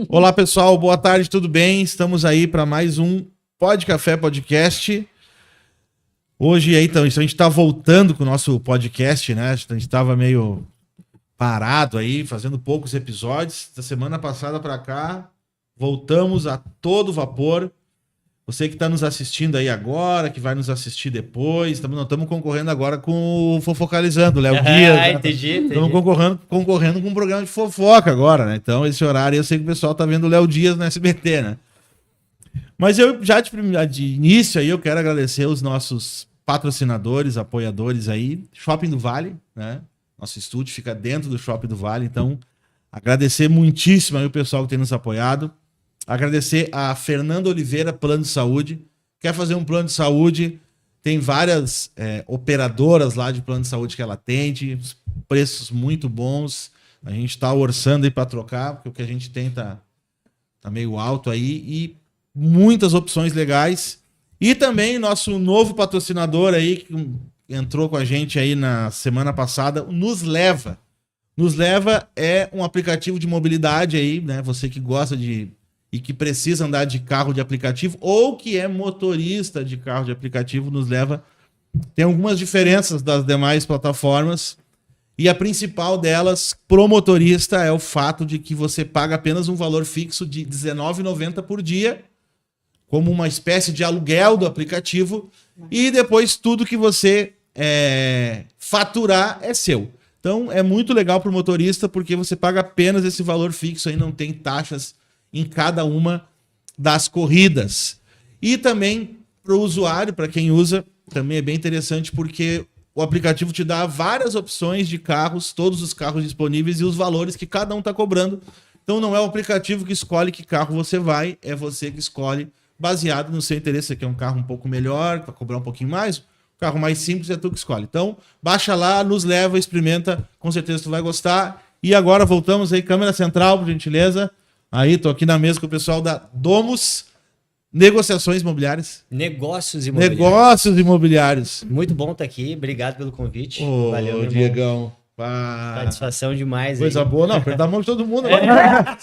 Olá, pessoal. Boa tarde, tudo bem? Estamos aí para mais um Pod Café Podcast. Hoje, aí, então, a gente está voltando com o nosso podcast, né? A gente estava meio parado aí, fazendo poucos episódios. Da semana passada para cá, voltamos a todo vapor. Você que está nos assistindo aí agora, que vai nos assistir depois, nós estamos concorrendo agora com o Fofocalizando, Léo Dias. Né? Entendi. Estamos concorrendo com um programa de fofoca agora, né? Então, esse horário, eu sei que o pessoal tá vendo o Léo Dias no SBT, né? Mas eu já de início aí, eu quero agradecer os nossos patrocinadores, apoiadores aí. Shopping do Vale, né? Nosso estúdio fica dentro do Shopping do Vale, então agradecer muitíssimo aí o pessoal que tem nos apoiado. Agradecer a Fernanda Oliveira, Plano de Saúde. Quer fazer um plano de saúde? Tem várias operadoras lá de plano de saúde que ela atende, preços muito bons. A gente está orçando aí para trocar, porque o que a gente tem tá meio alto aí. E muitas opções legais. E também nosso novo patrocinador aí, que entrou com a gente aí na semana passada, o Nos Leva. Nos Leva é um aplicativo de mobilidade aí, né? Você que gosta e que precisa andar de carro de aplicativo ou que é motorista de carro de aplicativo, Nos Leva. Tem algumas diferenças das demais plataformas e a principal delas, pro motorista, é o fato de que você paga apenas um valor fixo de R$19,90 por dia, como uma espécie de aluguel do aplicativo, e depois tudo que você faturar é seu. Então é muito legal pro motorista porque você paga apenas esse valor fixo, aí não tem taxas em cada uma das corridas. E também para o usuário, para quem usa, também é bem interessante porque o aplicativo te dá várias opções de carros, todos os carros disponíveis e os valores que cada um está cobrando. Então não é o aplicativo que escolhe que carro você vai, é você que escolhe baseado no seu interesse. Você quer um carro um pouco melhor, para cobrar um pouquinho mais, o carro mais simples é tu que escolhe. Então baixa lá, Nos Leva, experimenta, com certeza tu vai gostar. E agora voltamos aí, câmera central, por gentileza. Aí, tô aqui na mesa com o pessoal da Domus Negociações Imobiliárias. Negócios Imobiliários. Muito bom estar aqui. Obrigado pelo convite. Valeu, Diegão. Satisfação demais. Coisa boa. Não, apertar a mão de todo mundo.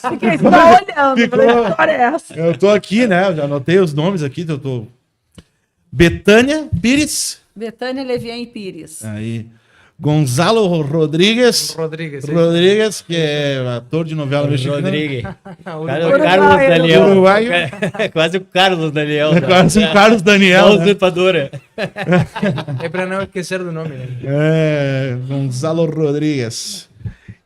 Fiquei só olhando. Falei, que história é essa? Eu tô aqui, né? Eu já anotei os nomes aqui. Eu tô... Betânia Pires. Betânia Levian Pires. Aí. Gonzalo Rodrigues, que é ator de novela mexicana. Rodrigues. Carlos Daniel. Uruguaio. Quase o Carlos Daniel. Quase o Carlos Daniel. Usurpadora. É para não esquecer do nome, né? Gonzalo Rodrigues.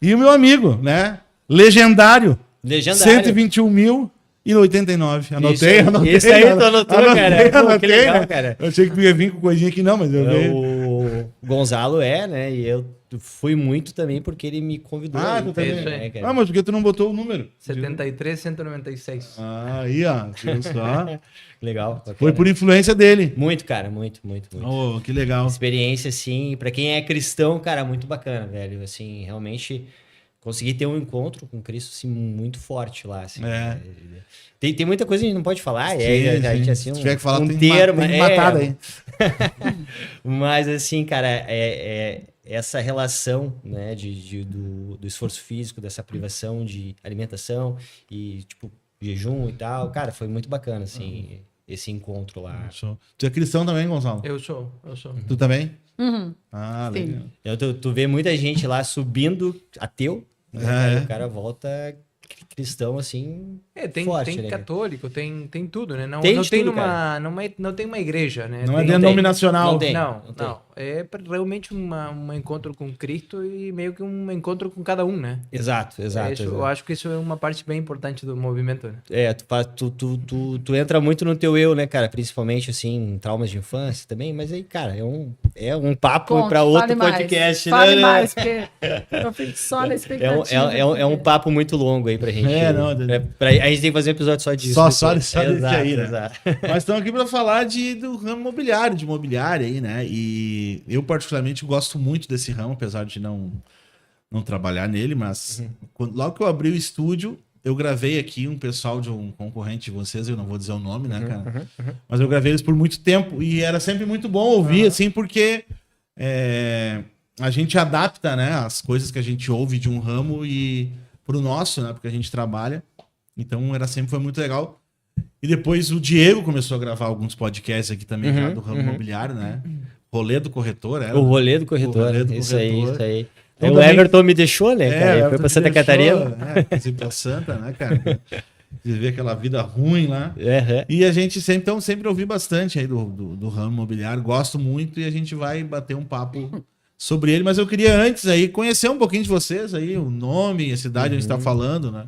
E o meu amigo, né? Legendário. 121.089. Anotei. Esse aí tu anotou, cara. Que legal, cara. Eu achei que ia vir com coisinha aqui, não, mas eu vi. O Gonzalo né? E eu fui muito também porque ele me convidou. Tu também. Né, cara? Mas por que tu não botou o número? 73,196. Aí, ó. Viu só? Legal. Bacana. Foi por influência dele. Muito, cara. Muito. Oh, que legal. Experiência, assim, pra quem é cristão, cara, muito bacana, velho. Assim, realmente... Consegui ter um encontro com Cristo assim, muito forte lá. Assim, tem muita coisa que a gente não pode falar. Sim. Assim, se tiver que falar, tem termo. Tem matado aí. Mas assim, cara, essa relação, né, do esforço físico, dessa privação de alimentação e, tipo, jejum e tal. Cara, foi muito bacana, assim, esse encontro lá. Tu é cristão também, Gonçalo? Eu sou. Tu também? Uhum. Legal. Então, tu vê muita gente lá subindo ateu, né, o cara volta cristão, assim, forte, tem né? católico, tem tudo, né? Não Tem tem tudo, não tem uma igreja, né? Não é denominacional. Não. É realmente um encontro com Cristo e meio que um encontro com cada um, né? Exato. Eu acho que isso é uma parte bem importante do movimento, né? Tu entra muito no teu eu, né, cara? Principalmente, assim, traumas de infância também, mas aí, cara, é um papo para outro podcast, Fale né? mais, porque eu fico só na expectativa. É um papo muito longo aí pra gente. A gente tem que fazer um episódio só disso. Só desse aí, né? Exato. Mas estamos aqui para falar do ramo imobiliário, de imobiliária aí, né? E eu particularmente gosto muito desse ramo, apesar de não trabalhar nele, mas logo que eu abri o estúdio, eu gravei aqui um pessoal de um concorrente de vocês, eu não vou dizer o nome, né, cara? Mas eu gravei eles por muito tempo e era sempre muito bom ouvir, assim, porque a gente adapta, né, as coisas que a gente ouve de um ramo e pro nosso, né, porque a gente trabalha. Então sempre foi muito legal. E depois o Diego começou a gravar alguns podcasts aqui também, já do ramo imobiliário, né? Rolê do Corretor, era? O rolê do corretor. O rolê do Isso corretor. aí. Então, o também- Everton me deixou, né, cara? Ele foi pra Santa Catarina. Quis ir pra Santa, né, cara? Viver aquela vida ruim lá. Aham. E a gente sempre ouvi bastante aí do ramo imobiliário, gosto muito e a gente vai bater um papo sobre ele, mas eu queria antes aí conhecer um pouquinho de vocês aí, o nome, a cidade onde está falando, né?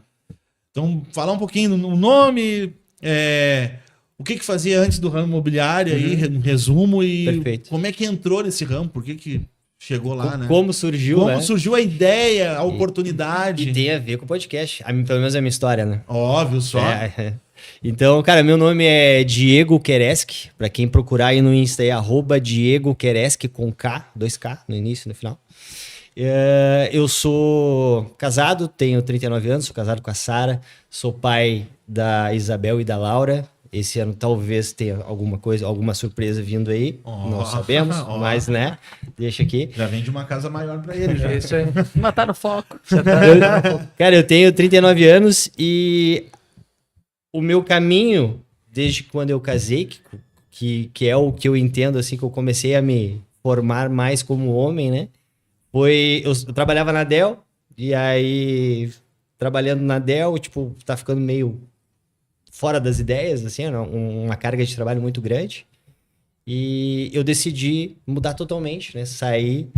Então, falar um pouquinho no nome, o que fazia antes do ramo imobiliário aí, um resumo e Perfeito. como é que entrou nesse ramo, por que chegou lá, né? Como surgiu, Como né? surgiu a ideia, a oportunidade. E tem a ver com o podcast. Pelo menos é a minha história, né? Óbvio, só. Então, cara, meu nome é Diego Kereski. Pra quem procurar aí no Insta, é @Diego Kereski com K, 2K no início e no final. Eu sou casado, tenho 39 anos, sou casado com a Sara, sou pai da Isabel e da Laura. Esse ano talvez tenha alguma surpresa vindo aí, não sabemos, mas né, deixa aqui. Já vem de uma casa maior pra ele, já. Isso aí. Matar no foco. Cara, eu tenho 39 anos e o meu caminho, desde quando eu casei, que é o que eu entendo, assim, que eu comecei a me formar mais como homem, né? Eu trabalhava na Dell, e aí, trabalhando na Dell, tipo, tá ficando meio fora das ideias, assim, uma carga de trabalho muito grande. E eu decidi mudar totalmente, né? Sair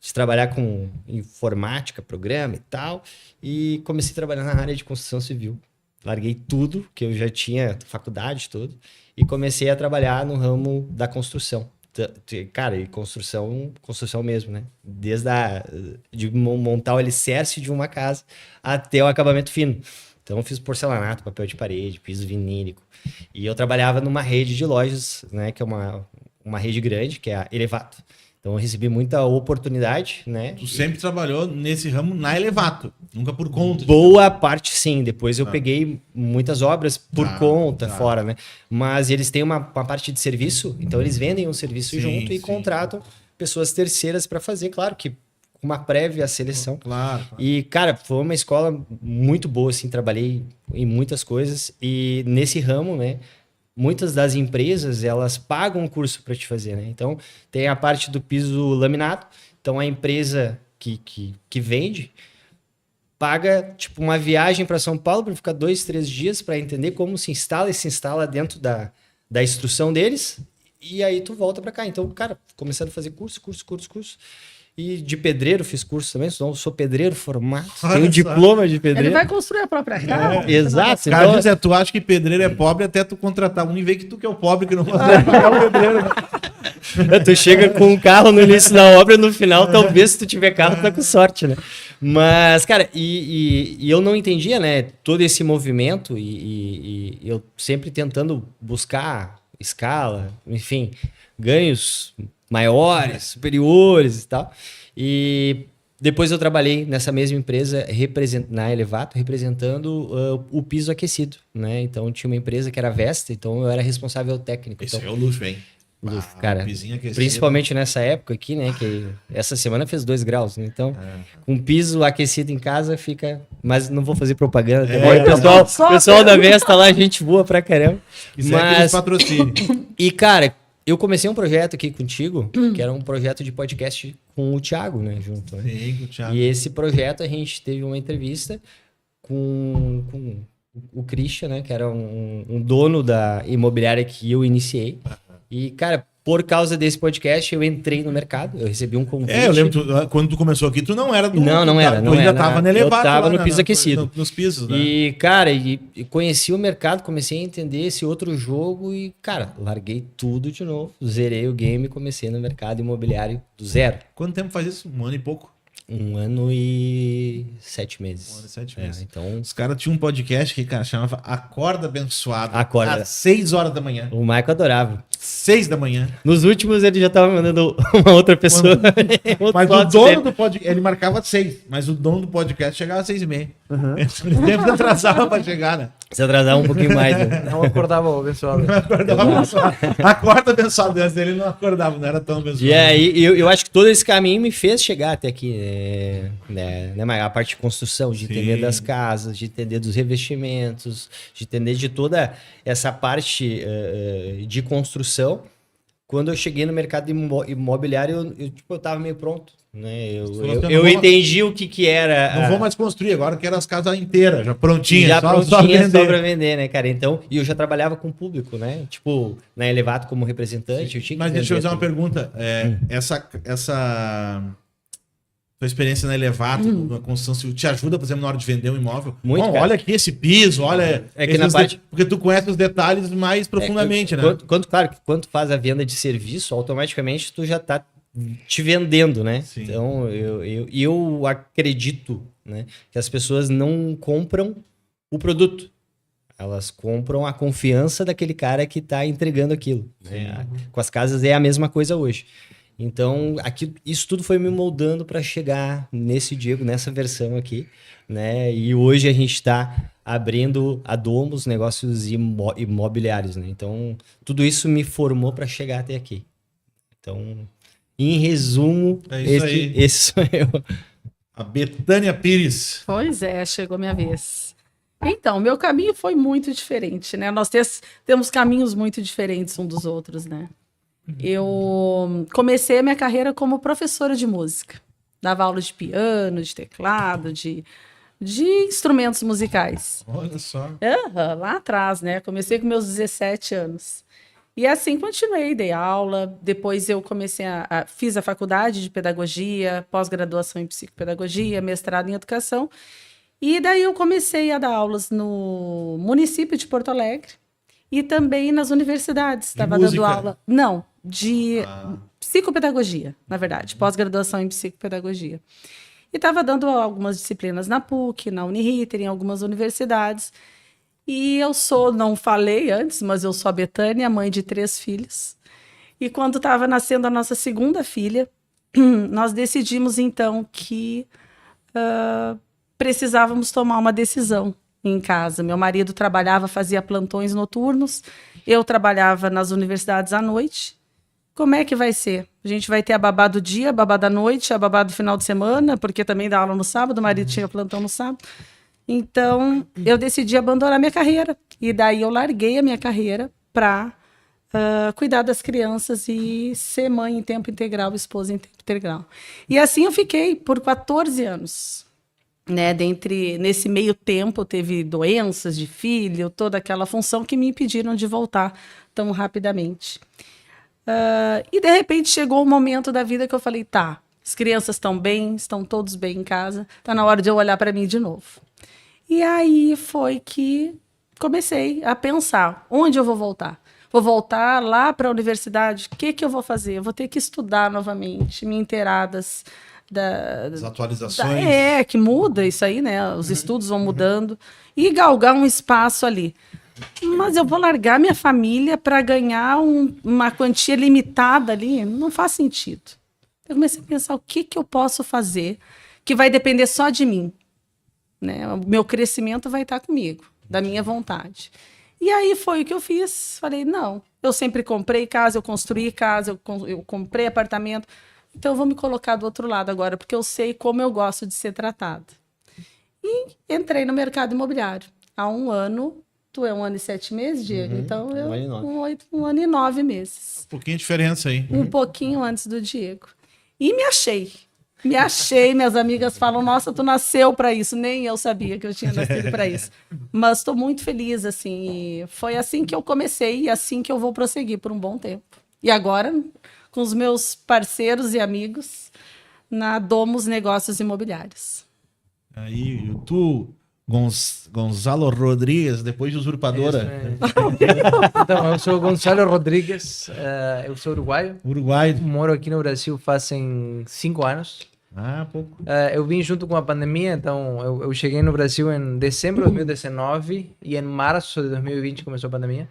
de trabalhar com informática, programa e tal, e comecei a trabalhar na área de construção civil. Larguei tudo, que eu já tinha faculdade, tudo, e comecei a trabalhar no ramo da construção. Cara, e construção mesmo, né? Desde de montar o alicerce de uma casa até o acabamento fino. Então, eu fiz porcelanato, papel de parede, piso vinílico. E eu trabalhava numa rede de lojas, né? Que é uma rede grande, que é a Elevato. Então, eu recebi muita oportunidade, né? Tu sempre trabalhou nesse ramo na Elevato, nunca por conta. Boa parte, sim. Depois eu peguei muitas obras por conta, tá. fora, né? Mas eles têm uma parte de serviço, então eles vendem um serviço Sim, junto e sim. contratam pessoas terceiras para fazer, claro que com uma prévia seleção. Claro. E, cara, foi uma escola muito boa, assim, trabalhei em muitas coisas e nesse ramo, né? Muitas das empresas, elas pagam um curso para te fazer, né? Então, tem a parte do piso laminado. Então, a empresa que vende paga, tipo, uma viagem para São Paulo para ficar 2, 3 dias para entender como se instala e se instala dentro da instrução deles. E aí, tu volta para cá. Então, cara, começando a fazer curso. E de pedreiro, fiz curso também. Sou pedreiro formado. Tenho diploma de Ele pedreiro. vai construir a própria casa. Exato. Cara, Então, diz, tu acha que pedreiro é pobre até tu contratar um e ver que tu que é o pobre que não consegue pagar o pedreiro. tu chega com um carro no início da obra, no final, talvez se tu tiver carro, tá com sorte, né? Mas, cara, e eu não entendia, né, todo esse movimento e eu sempre tentando buscar escala, enfim, ganhos maiores, superiores e tal. E depois eu trabalhei nessa mesma empresa na Elevato, representando o piso aquecido, né? Então tinha uma empresa que era a Vesta, então eu era responsável técnico. Isso Então, é o luxo, hein? cara, pisinho aquecido. principalmente nessa época aqui, né? Que essa semana fez 2 graus, né? Então, com piso aquecido em casa fica. Mas não vou fazer propaganda. Tá bom? O pessoal da Vesta lá, gente boa pra caramba. Isso é aqueles patrocínios. E, cara, eu comecei um projeto aqui contigo, que era um projeto de podcast com o Thiago, né? Junto. Né? Sim, o Thiago. E esse projeto a gente teve uma entrevista com o Christian, né? Que era um dono da imobiliária que eu iniciei. E, cara, por causa desse podcast, eu entrei no mercado. Eu recebi um convite. Eu lembro, quando tu começou aqui, tu não era do... Não era. Tu ainda tava no elevado. Eu tava lá, no piso aquecido. Nos pisos, né? E, cara, e conheci o mercado, comecei a entender esse outro jogo e, cara, larguei tudo de novo. Zerei o game e comecei no mercado imobiliário do zero. Quanto tempo faz isso? 1 ano e pouco? 1 ano e 7 meses. 1 ano e 7 meses. Então, Os caras tinham um podcast que, cara, chamava Acorda Abençoado. Acorda. Às 6 horas da manhã. o Michael adorava. 6 da manhã. Nos últimos, ele já tava mandando uma outra pessoa. Mas o dono do podcast, ele marcava 6, mas o dono do podcast chegava às 6:30. Ele sempre atrasava pra chegar, né? Se atrasar um pouquinho mais, né? Não acordava o abençoado. Acorda abençoado, antes dele não acordava, não era tão abençoado. E aí, eu acho que todo esse caminho me fez chegar até aqui, mas a parte de construção, de entender Sim. das casas, de entender dos revestimentos, de entender de toda essa parte de construção. Quando eu cheguei no mercado imobiliário, eu tava meio pronto, né? Eu entendi o que era... Não vou mais construir, agora eu quero as casas inteiras, já prontinhas, Já só prontinha vender. só pra vender, né, cara? Então, e eu já trabalhava com o público, né? Tipo, na Elevato como representante, eu tinha que Mas deixa eu vender fazer uma tudo. pergunta. Essa tua experiência na Elevato, na construção civil, te ajuda, por exemplo, na hora de vender um imóvel? Muito, Bom, cara. olha aqui esse piso, olha... É que na esses parte- porque tu conhece os detalhes mais profundamente, né? Claro, que quando tu faz a venda de serviço, automaticamente tu já tá te vendendo, né? Sim. Então, eu acredito, né, que as pessoas não compram o produto. Elas compram a confiança daquele cara que tá entregando aquilo. Né? Com as casas é a mesma coisa hoje. Então, isso tudo foi me moldando para chegar nesse Diego, nessa versão aqui, né? E hoje a gente está abrindo a Domos, negócios imobiliários, né? Então, tudo isso me formou para chegar até aqui. Então, em resumo, É isso aí. esse sou eu. A Betânia Pires. Pois é, chegou minha vez. Então, meu caminho foi muito diferente, né? Nós temos caminhos muito diferentes um dos outros, né? Eu comecei a minha carreira como professora de música. Dava aula de piano, de teclado, de instrumentos musicais. Olha só. Lá atrás, né? Comecei com meus 17 anos. E assim continuei, dei aula. Depois eu comecei fiz a faculdade de pedagogia, pós-graduação em psicopedagogia, mestrado em educação. E daí eu comecei a dar aulas no município de Porto Alegre e também nas universidades. Estava dando música? aula. Não, de psicopedagogia, na verdade, pós-graduação em psicopedagogia. E estava dando algumas disciplinas na PUC, na Uniriter, em algumas universidades. E não falei antes, mas eu sou a Betânia, mãe de 3 filhos. E quando estava nascendo a nossa segunda filha, nós decidimos então que precisávamos tomar uma decisão em casa. Meu marido trabalhava, fazia plantões noturnos, eu trabalhava nas universidades à noite. Como é que vai ser? A gente vai ter a babá do dia, a babá da noite, a babá do final de semana, porque também dá aula no sábado, o marido tinha plantão no sábado. Então, eu decidi abandonar minha carreira. E daí eu larguei a minha carreira para cuidar das crianças e ser mãe em tempo integral, esposa em tempo integral. E assim eu fiquei por 14 anos. Né, nesse meio tempo, teve doenças de filho, toda aquela função que me impediram de voltar tão rapidamente. E de repente chegou o momento da vida que eu falei, tá, as crianças estão bem, estão todos bem em casa, tá na hora de eu olhar para mim de novo. E aí foi que comecei a pensar, onde eu vou voltar? Vou voltar lá para a universidade? O que eu vou fazer? Eu vou ter que estudar novamente, me inteirar das atualizações. Que muda isso aí, né? Os estudos vão mudando. E galgar um espaço ali. Mas eu vou largar minha família para ganhar uma quantia limitada ali? Não faz sentido. Eu comecei a pensar o que eu posso fazer que vai depender só de mim. Né? O meu crescimento vai estar comigo, da minha vontade. E aí foi o que eu fiz. Falei, não, eu sempre comprei casa, eu construí casa, eu comprei apartamento. Então, eu vou me colocar do outro lado agora, porque eu sei como eu gosto de ser tratada. E entrei no mercado imobiliário. Há 1 ano, tu é 1 ano e 7 meses, Diego? Então, eu 1 ano e 9 meses. Um pouquinho de diferença aí. Um pouquinho antes do Diego. E me achei. Minhas amigas falam, nossa, tu nasceu para isso. Nem eu sabia que eu tinha nascido para isso. Mas estou muito feliz, assim. E foi assim que eu comecei e assim que eu vou prosseguir por um bom tempo. E agora, com os meus parceiros e amigos, na Domos Negócios Imobiliários. Aí, tu, Gonzalo Rodrigues, depois de usurpadora. Então, eu sou Gonzalo Rodrigues, eu sou uruguaio. Uruguai. Moro aqui no Brasil fazem 5 anos. Pouco. Eu vim junto com a pandemia, então eu cheguei no Brasil em dezembro de 2019 e em março de 2020 começou a pandemia.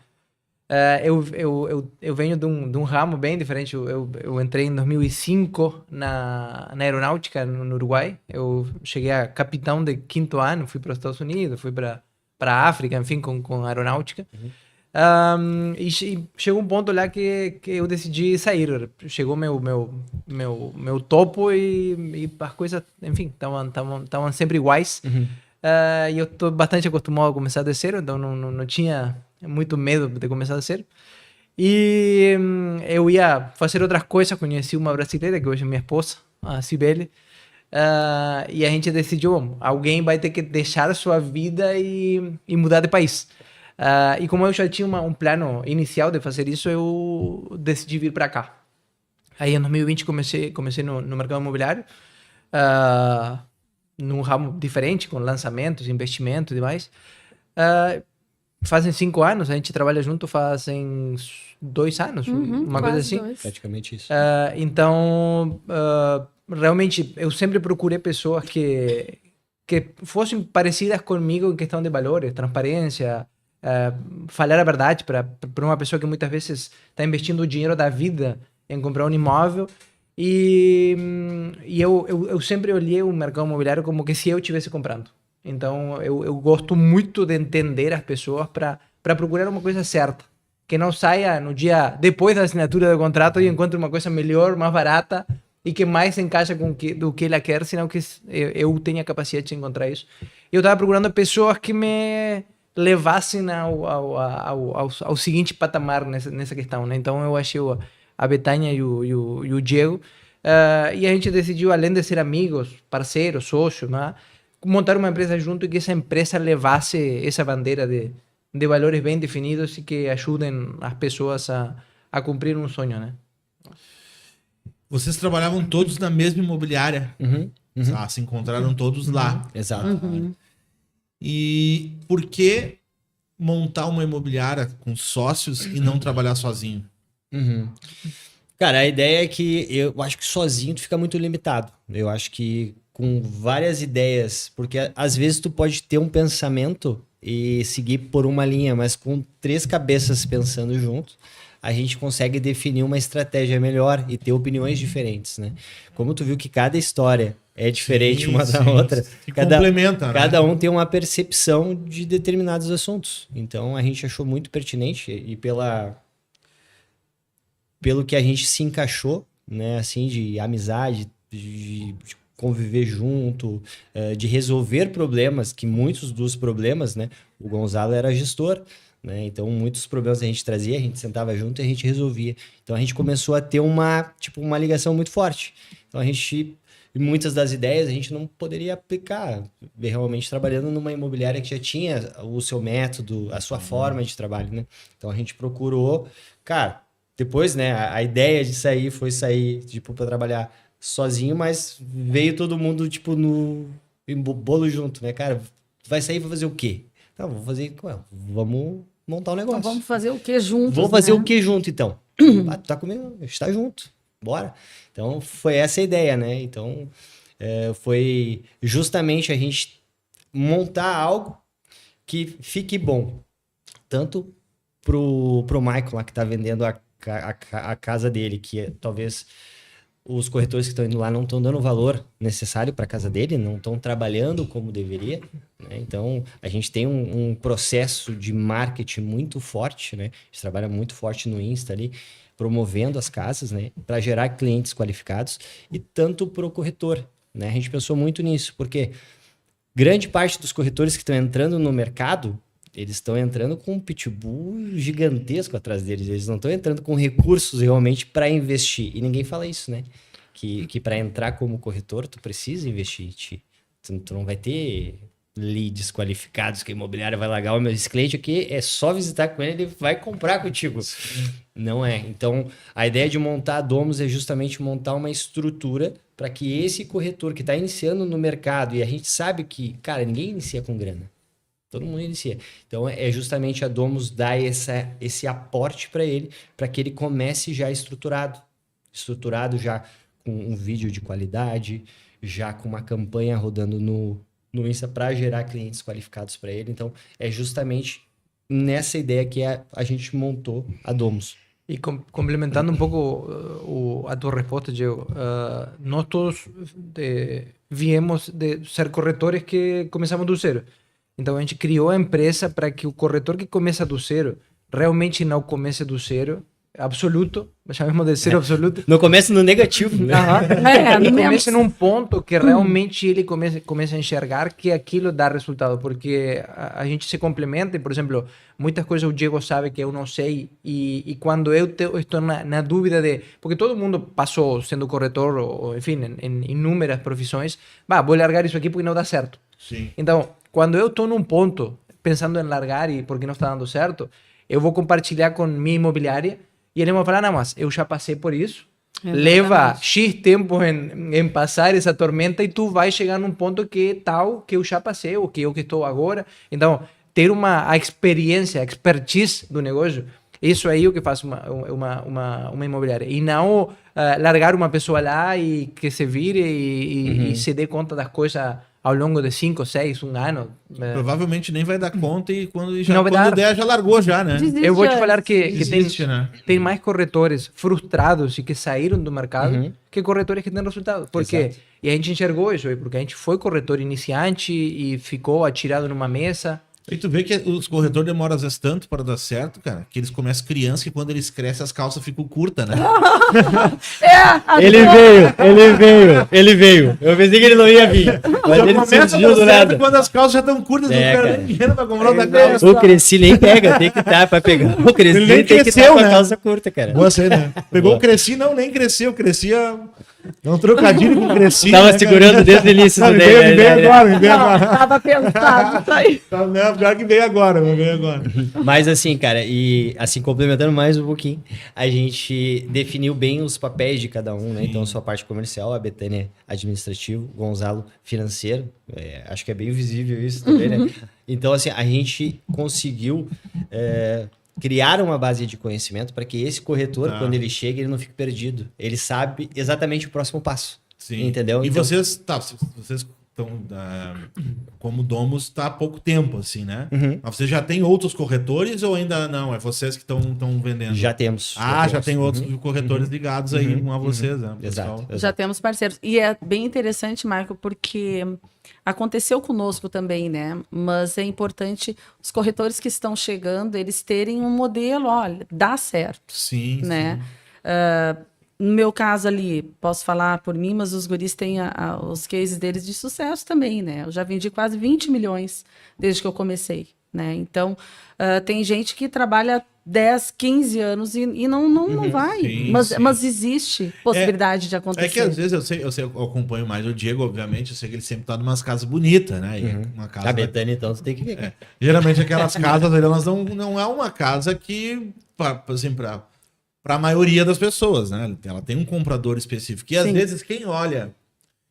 Eu venho de um ramo bem diferente. Eu entrei em 2005 na aeronáutica no Uruguai. Eu cheguei a capitão de 5º ano, fui para os Estados Unidos, fui para a África, enfim, com aeronáutica. E chegou um ponto lá que eu decidi sair. Chegou meu topo e as coisas, enfim, estavam sempre iguais. E eu estou bastante acostumado a começar de zero, então não tinha muito medo de começar de zero. E eu ia fazer outras coisas, conheci uma brasileira, que hoje é minha esposa, a Cibele, e a gente decidiu, bom, alguém vai ter que deixar sua vida e mudar de país. E como eu já tinha um plano inicial de fazer isso, eu decidi vir para cá. Aí em 2020 comecei no mercado imobiliário, num ramo diferente, com lançamentos, investimentos e demais. Fazem 5 anos, a gente trabalha junto fazem 2 anos, uma coisa assim. 2. Praticamente isso. Então, realmente, eu sempre procurei pessoas que fossem parecidas comigo em questão de valores, transparência, falar a verdade para uma pessoa que muitas vezes está investindo o dinheiro da vida em comprar um imóvel. E eu sempre olhei o mercado imobiliário como que se eu estivesse comprando. Então, eu gosto muito de entender as pessoas para procurar uma coisa certa. Que não saia no dia depois da assinatura do contrato e encontre uma coisa melhor, mais barata e que mais se encaixa do que ela quer, senão que eu tenha capacidade de encontrar isso. Eu estava procurando pessoas que me levassem ao seguinte patamar nessa questão, né? Então, eu achei a Betânia e o Diego. E a gente decidiu, além de ser amigos, parceiros, sócios, né? Montar uma empresa junto e que essa empresa levasse essa bandeira de valores bem definidos e que ajudem as pessoas a cumprir um sonho, né? Vocês trabalhavam todos na mesma imobiliária. Se encontraram todos lá. Exato. E por que montar uma imobiliária com sócios e não trabalhar sozinho? Cara, a ideia é que eu acho que sozinho tu fica muito limitado. Eu acho que com várias ideias, porque às vezes tu pode ter um pensamento e seguir por uma linha, mas com 3 cabeças pensando junto, a gente consegue definir uma estratégia melhor e ter opiniões diferentes, né? Como tu viu que cada história é diferente uma da outra, complementa, né? Cada um tem uma percepção de determinados assuntos. Então a gente achou muito pertinente e pelo que a gente se encaixou, né, assim, de amizade, de conviver junto, de resolver problemas, que muitos dos problemas, né, o Gonzalo era gestor, né, então muitos problemas a gente trazia, a gente sentava junto e a gente resolvia. Então a gente começou a ter uma ligação muito forte. Então muitas das ideias a gente não poderia aplicar realmente trabalhando numa imobiliária que já tinha o seu método, a sua forma de trabalho, né? Então a gente procurou, cara, depois, né, a ideia de sair foi sair, tipo, para trabalhar sozinho, mas veio todo mundo, tipo, em bolo junto, né, cara? Vai sair pra fazer o quê? Não, vamos montar um negócio. Então vamos fazer o que juntos? Vamos fazer né? o que junto, então? Tu tá comigo? A gente tá junto. Bora. Então, foi essa a ideia, né? Então, foi justamente a gente montar algo que fique bom. Tanto pro Michael lá, que tá vendendo a casa dele, que talvez os corretores que estão indo lá não estão dando o valor necessário para a casa dele, não estão trabalhando como deveria, né? Então, a gente tem um processo de marketing muito forte, né? A gente trabalha muito forte no Insta ali, promovendo as casas, né? Para gerar clientes qualificados e tanto para o corretor, né? A gente pensou muito nisso, porque grande parte dos corretores que estão entrando no mercado, eles estão entrando com um pitbull gigantesco atrás deles. Eles não estão entrando com recursos realmente para investir. E ninguém fala isso, né? Que para entrar como corretor, tu precisa investir. Tu não vai ter leads qualificados que a imobiliária vai largar. Esse cliente aqui é só visitar com ele, ele vai comprar contigo. Não é. Então, a ideia de montar a Domus é justamente montar uma estrutura para que esse corretor que está iniciando no mercado, e a gente sabe que, cara, ninguém inicia com grana. Todo mundo inicia. Então, é justamente a Domus dar esse aporte para ele, para que ele comece já estruturado. Estruturado já com um vídeo de qualidade, já com uma campanha rodando no Insta para gerar clientes qualificados para ele. Então, é justamente nessa ideia que a gente montou a Domus. E complementando um pouco a tua resposta, Diego, nós todos viemos de ser corretores que começamos do zero. Então a gente criou a empresa para que o corretor que começa do zero realmente não comece do zero absoluto, chamamos de zero absoluto. Não começa no negativo, né? Ele começa num ponto que realmente ele começa a enxergar que aquilo dá resultado, porque a gente se complementa, e, por exemplo, muitas coisas o Diego sabe que eu não sei, e quando eu estou na dúvida de... Porque todo mundo passou sendo corretor, ou enfim, em inúmeras profissões, vou largar isso aqui porque não dá certo. Sim. Então, quando eu estou num ponto, pensando em largar e porque não está dando certo, eu vou compartilhar com minha imobiliária, e ele vai falar, não, mas eu já passei por isso, leva X tempo em passar essa tormenta e tu vai chegar num ponto que tal que eu já passei, ou que eu que estou agora. Então, ter a experiência, a expertise do negócio, isso aí é o que faz uma imobiliária. E não largar uma pessoa lá e que se vire e se dê conta das coisas ao longo de 5, 6, um ano. Provavelmente nem vai dar conta e quando der, já largou já, né? Desiste Eu vou te antes. falar que Existe, né? tem mais corretores frustrados e que saíram do mercado que corretores que têm resultado. Por quê? Exato. E a gente enxergou isso aí, porque a gente foi corretor iniciante e ficou atirado numa mesa. E tu vê que os corretores demoram às vezes tanto para dar certo, cara, que eles começam criança que quando eles crescem as calças ficam curtas, né? Ele veio. Eu pensei que ele não ia vir. Mas Já ele começa a surgiu dar do certo nada. quando as calças já estão curtas, É, não quero cara. nem dinheiro pra comprar outra calça. O Cresci nem pega, tem que estar pra pegar. O Cresci Ele nem tem que cresceu, estar com né? a calça curta, cara. Boa cena, né? Pegou Boa. o Cresci, não, nem cresceu. Crescia. É um trocadilho com o Cresci. Tava né, segurando cara? desde o início Não, do me day, veio né? agora, me veio Não, agora. tava pensado isso aí. Tá, não, pior que veio agora, mas veio agora. Mas assim, cara, e assim, complementando mais um pouquinho, a gente definiu bem os papéis de cada um, né? Então, a sua parte comercial, a Betânia administrativo, Gonzalo financeiro. Acho que é bem visível isso também, né? Então, assim, a gente conseguiu criar uma base de conhecimento para que esse corretor, Tá. quando ele chega, ele não fique perdido. Ele sabe exatamente o próximo passo. Sim. Entendeu? E Então- vocês estão, como Domus, tá há pouco tempo, assim, né? Uhum. Mas vocês já têm outros corretores ou ainda não? É vocês que estão vendendo? Já temos. Já temos. tem outros Uhum. corretores ligados aí Uhum. com a vocês, né? Exato. pessoal? Já temos parceiros. E é bem interessante, Marco, porque aconteceu conosco também, né? Mas é importante os corretores que estão chegando, eles terem um modelo, olha, dá certo, Sim, né? sim. No meu caso ali, posso falar por mim, mas os guris têm os cases deles de sucesso também, né? Eu já vendi quase 20 milhões desde que eu comecei, né? Então, tem gente que trabalha 10, 15 anos e não vai. Sim, mas, sim. mas existe possibilidade de acontecer. É que às vezes eu acompanho mais o Diego, obviamente, eu sei que ele sempre tá numas casas bonitas, né? E uma casa A Betânia, então, você tem que ver. geralmente aquelas casas ali, elas não é uma casa que, assim, para a maioria das pessoas, né? Ela tem um comprador específico. E às Sim. vezes quem olha,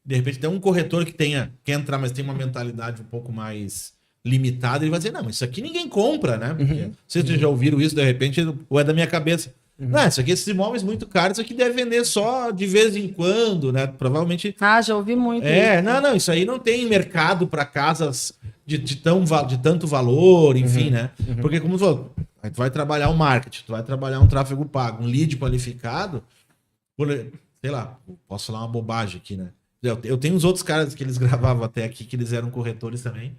de repente tem um corretor que quer entrar, mas tem uma mentalidade um pouco mais limitada, ele vai dizer, não, mas isso aqui ninguém compra, né? Porque, vocês já ouviram isso, de repente, ou é da minha cabeça. Não, isso aqui, esses imóveis muito caros, isso aqui deve vender só de vez em quando, né? Provavelmente Já ouvi muito isso. não, isso aí não tem mercado para casas de tanto valor, enfim, né? Porque, como tu falou, aí tu vai trabalhar o marketing, tu vai trabalhar um tráfego pago, um lead qualificado, sei lá, posso falar uma bobagem aqui, né? Eu tenho uns outros caras que eles gravavam até aqui, que eles eram corretores também,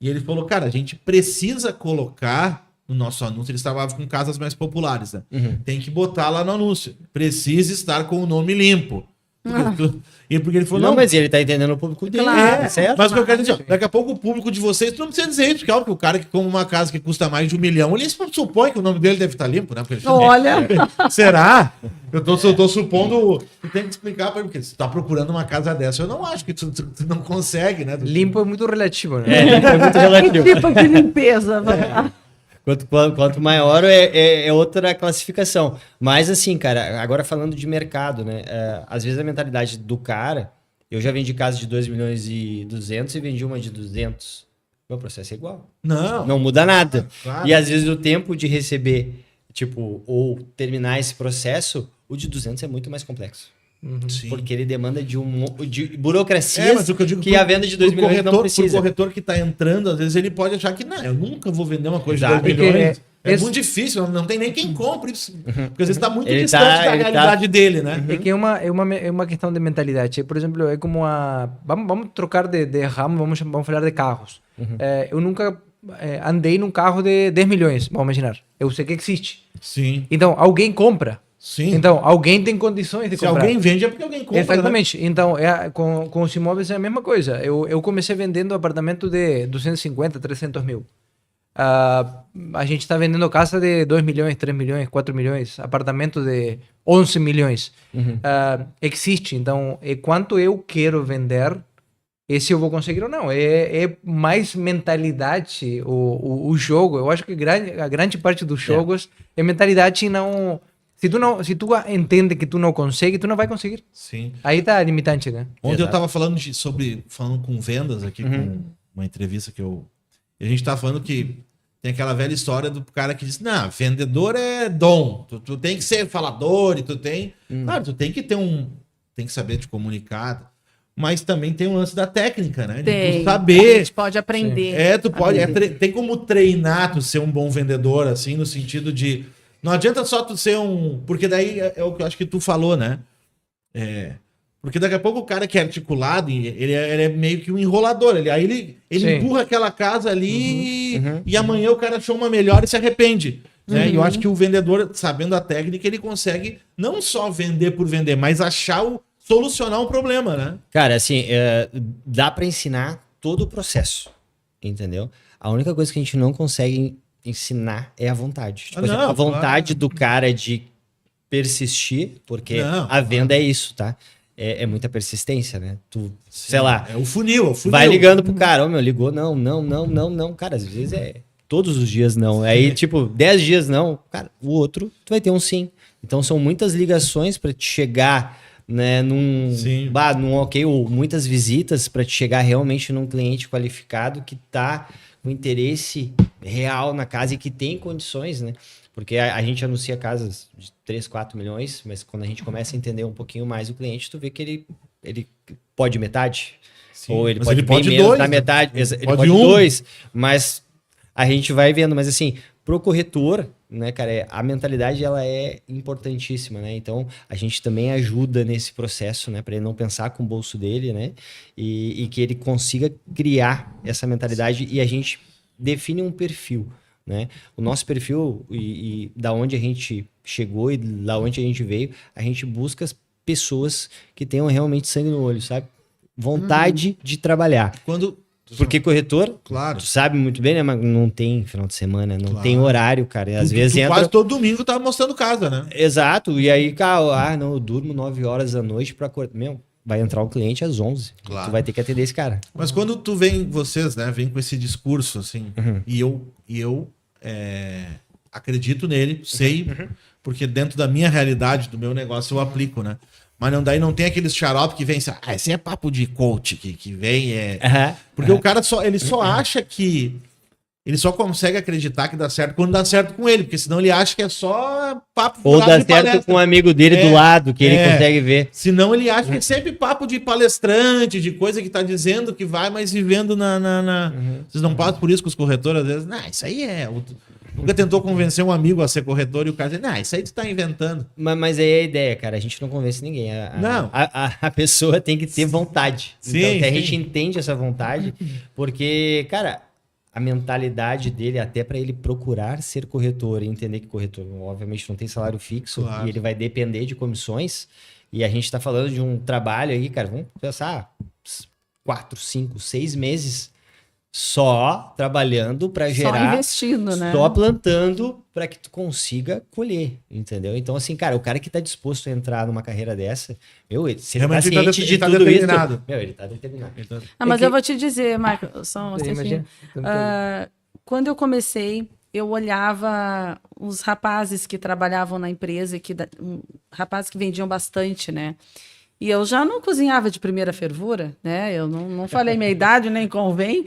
e ele falou, cara, a gente precisa colocar no nosso anúncio, eles trabalhavam com casas mais populares, né? Tem que botar lá no anúncio, precisa estar com o nome limpo. Porque ele falou, Não, mas ele tá entendendo o público dele. Claro. Tá certo? mas o que eu quero dizer, ó, daqui a pouco o público de vocês, tu não precisa dizer isso, porque, óbvio, que o cara que compra uma casa que custa mais de 1 milhão, ele supõe que o nome dele deve estar limpo, né? Porque ele- Olha, Será? Eu tô supondo. Tu tem que explicar pra ele, porque se tu tá procurando uma casa dessa, eu não acho que tu não consegue, né? Limpo é muito relativo, né? É muito que relativo. tipo de limpeza? Vamos lá. Quanto maior é outra classificação. Mas assim, cara, agora falando de mercado, né? Às vezes a mentalidade do cara... Eu já vendi casa de 2 milhões e 200 e vendi uma de 200. Meu processo é igual. Não. Não muda nada. Claro. E às vezes o tempo de receber, tipo, ou terminar esse processo, o de 200 é muito mais complexo. Sim. Porque ele demanda de burocracias É, mas o que eu digo que a venda de 2 milhões não Pro precisa. corretor que tá entrando, às vezes ele pode achar que, não, eu nunca vou vender uma coisa Exato. de 2 milhões. Porque É esse- muito difícil, não tem nem quem compre isso. Porque às vezes tá muito Ele distante tá- da ele tá- realidade dele, né? É que é uma questão de mentalidade. Por exemplo, é como a... Vamos trocar de ramo, vamos falar de carros. eu nunca andei num carro de 10 milhões, vamos imaginar. Eu sei que existe. Sim. Então, alguém compra. Sim. Então, alguém tem condições de Se comprar. alguém vende é porque alguém compra. Exatamente. Então, com os imóveis é a mesma coisa. Eu comecei vendendo apartamento de 250, 300 mil. A gente está vendendo casa de 2 milhões, 3 milhões, 4 milhões. Apartamento de 11 milhões. Existe. Então, quanto eu quero vender, se eu vou conseguir ou não. É mais mentalidade o jogo. Eu acho que a grande parte dos jogos é mentalidade e não... Se tu entende que tu não consegue, tu não vai conseguir. Sim. Aí tá limitante, né? Ontem eu tava falando falando com vendas aqui, com uma entrevista que eu... E a gente tava falando que tem aquela velha história do cara que diz, não, vendedor é dom. Tu tem que ser falador e tu tem... Claro, tu tem que ter tem que saber te comunicar. Mas também tem um lance da técnica, né? De tu saber. A gente pode aprender. Tu pode... tem como treinar tu ser um bom vendedor, assim, no sentido de... Não adianta só tu ser porque daí é o que eu acho que tu falou, né? Porque daqui a pouco o cara que é articulado, ele é meio que um enrolador. Aí ele empurra aquela casa ali e amanhã o cara achou uma melhor e se arrepende. Né? E eu acho que o vendedor, sabendo a técnica, ele consegue não só vender por vender, mas solucionar um problema, né? Cara, assim, dá pra ensinar todo o processo, entendeu? A única coisa que a gente não consegue ensinar é a vontade. Tipo, a vontade do cara de persistir, porque a venda é isso, tá? É muita persistência, né? Sei lá. É o funil. Vai ligando pro cara, ligou, não. Cara, às vezes todos os dias não. Aí, tipo, 10 dias não. Cara, o outro, tu vai ter um sim. Então, são muitas ligações pra te chegar, né, num ok, ou muitas visitas pra te chegar realmente num cliente qualificado que tá com interesse real na casa e que tem condições, né? Porque a gente anuncia casas de 3, 4 milhões, mas quando a gente começa a entender um pouquinho mais o cliente, tu vê que ele pode metade. Sim, ou ele pode bem menos da metade. Ele pode 2, mas a gente vai vendo. Mas assim, pro corretor, né, cara, a mentalidade ela é importantíssima, né? Então, a gente também ajuda nesse processo, né? Para ele não pensar com o bolso dele, né? E que ele consiga criar essa mentalidade e a gente define um perfil, né? O nosso perfil e da onde a gente chegou e da onde a gente veio, a gente busca as pessoas que tenham realmente sangue no olho, sabe? Vontade de trabalhar. Porque corretor, tu sabe muito bem, né? Mas não tem final de semana, não tem horário, cara. E às vezes entra... Quase todo domingo tá mostrando casa, né? Exato. E aí, cara, eu durmo 9 horas da noite pra acordar. Vai entrar um cliente às 11. Claro. Tu vai ter que atender esse cara. Mas quando vocês, né, vêm com esse discurso, assim, e eu acredito nele, sei, porque dentro da minha realidade, do meu negócio, eu aplico, né? Mas daí não tem aqueles xarope que vem assim, esse é papo de coach que vem, Porque o cara ele só acha que... Ele só consegue acreditar que dá certo quando dá certo com ele, porque senão ele acha que é só papo ou dá certo com um amigo dele do lado, que ele consegue ver. Senão ele acha que é sempre papo de palestrante, de coisa que tá dizendo que vai, mas vivendo Vocês não passam por isso com os corretores, às vezes, isso aí Nunca tentou convencer um amigo a ser corretor e o cara diz, isso aí tu tá inventando. Mas aí é a ideia, cara. A gente não convence ninguém. A pessoa tem que ter vontade. Sim, então, a gente entende essa vontade, porque, cara, a mentalidade dele, até para ele procurar ser corretor e entender que corretor, obviamente, não tem salário fixo e ele vai depender de comissões. E a gente tá falando de um trabalho aí, cara, vamos pensar 4, 5, 6 meses só trabalhando para gerar, só investindo, né? Só plantando para que tu consiga colher, entendeu? Então, assim, cara, o cara que tá disposto a entrar numa carreira dessa, se ele tá ciente de tudo isso, ele tá determinado. Mas eu vou te dizer, Marco, só um instantinho. Quando eu comecei, eu olhava os rapazes que trabalhavam na empresa, rapazes que vendiam bastante, né? E eu já não cozinhava de primeira fervura, né? Eu não falei minha idade, nem convém,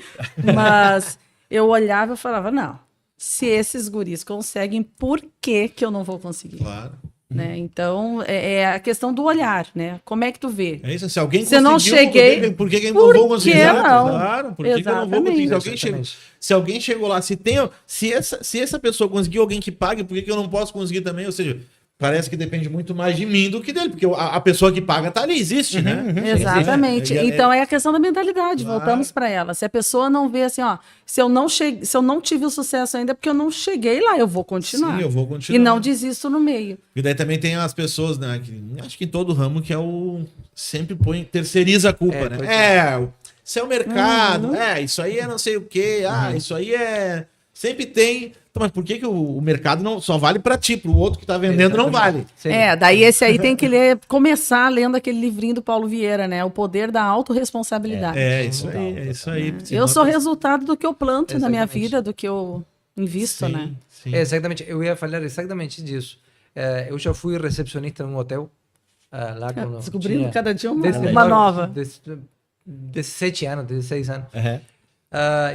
mas eu olhava e falava, não, se esses guris conseguem, por que eu não vou conseguir? Claro. Né? Então, é a questão do olhar, né? Como é que tu vê? É isso, se alguém conseguiu, não cheguei, por que eu não vou conseguir? Não? Claro, por que eu não vou conseguir? Se alguém chegou lá, se essa pessoa conseguiu alguém que pague, por que eu não posso conseguir também? Ou seja, parece que depende muito mais de mim do que dele, porque a pessoa que paga tá ali, existe, né? Exatamente. Existe. Então é a questão da mentalidade, Claro. voltamos para ela. Se a pessoa não vê assim, ó, se eu não tive o sucesso ainda é porque eu não cheguei lá, eu vou continuar. Sim, eu vou continuar. E não desisto no meio. E daí também tem as pessoas, né, que acho que em todo ramo que é o sempre terceiriza a culpa, né? pois Isso é o mercado, isso aí é não sei o quê, isso aí é... Sempre tem... Então, mas por que que o mercado não só vale pra ti, pro outro que tá vendendo não vale? Sim. Daí esse aí tem que começar lendo aquele livrinho do Paulo Vieira, né? O Poder da autorresponsabilidade. É isso aí. Eu sou resultado do que eu planto na minha Exatamente. vida, do que eu invisto, né? Sim. Exatamente, eu ia falar exatamente disso. Eu já fui recepcionista num hotel. Lá quando Descobrindo tinha cada dia uma 19, nova. 17 anos, 16 anos. Aham.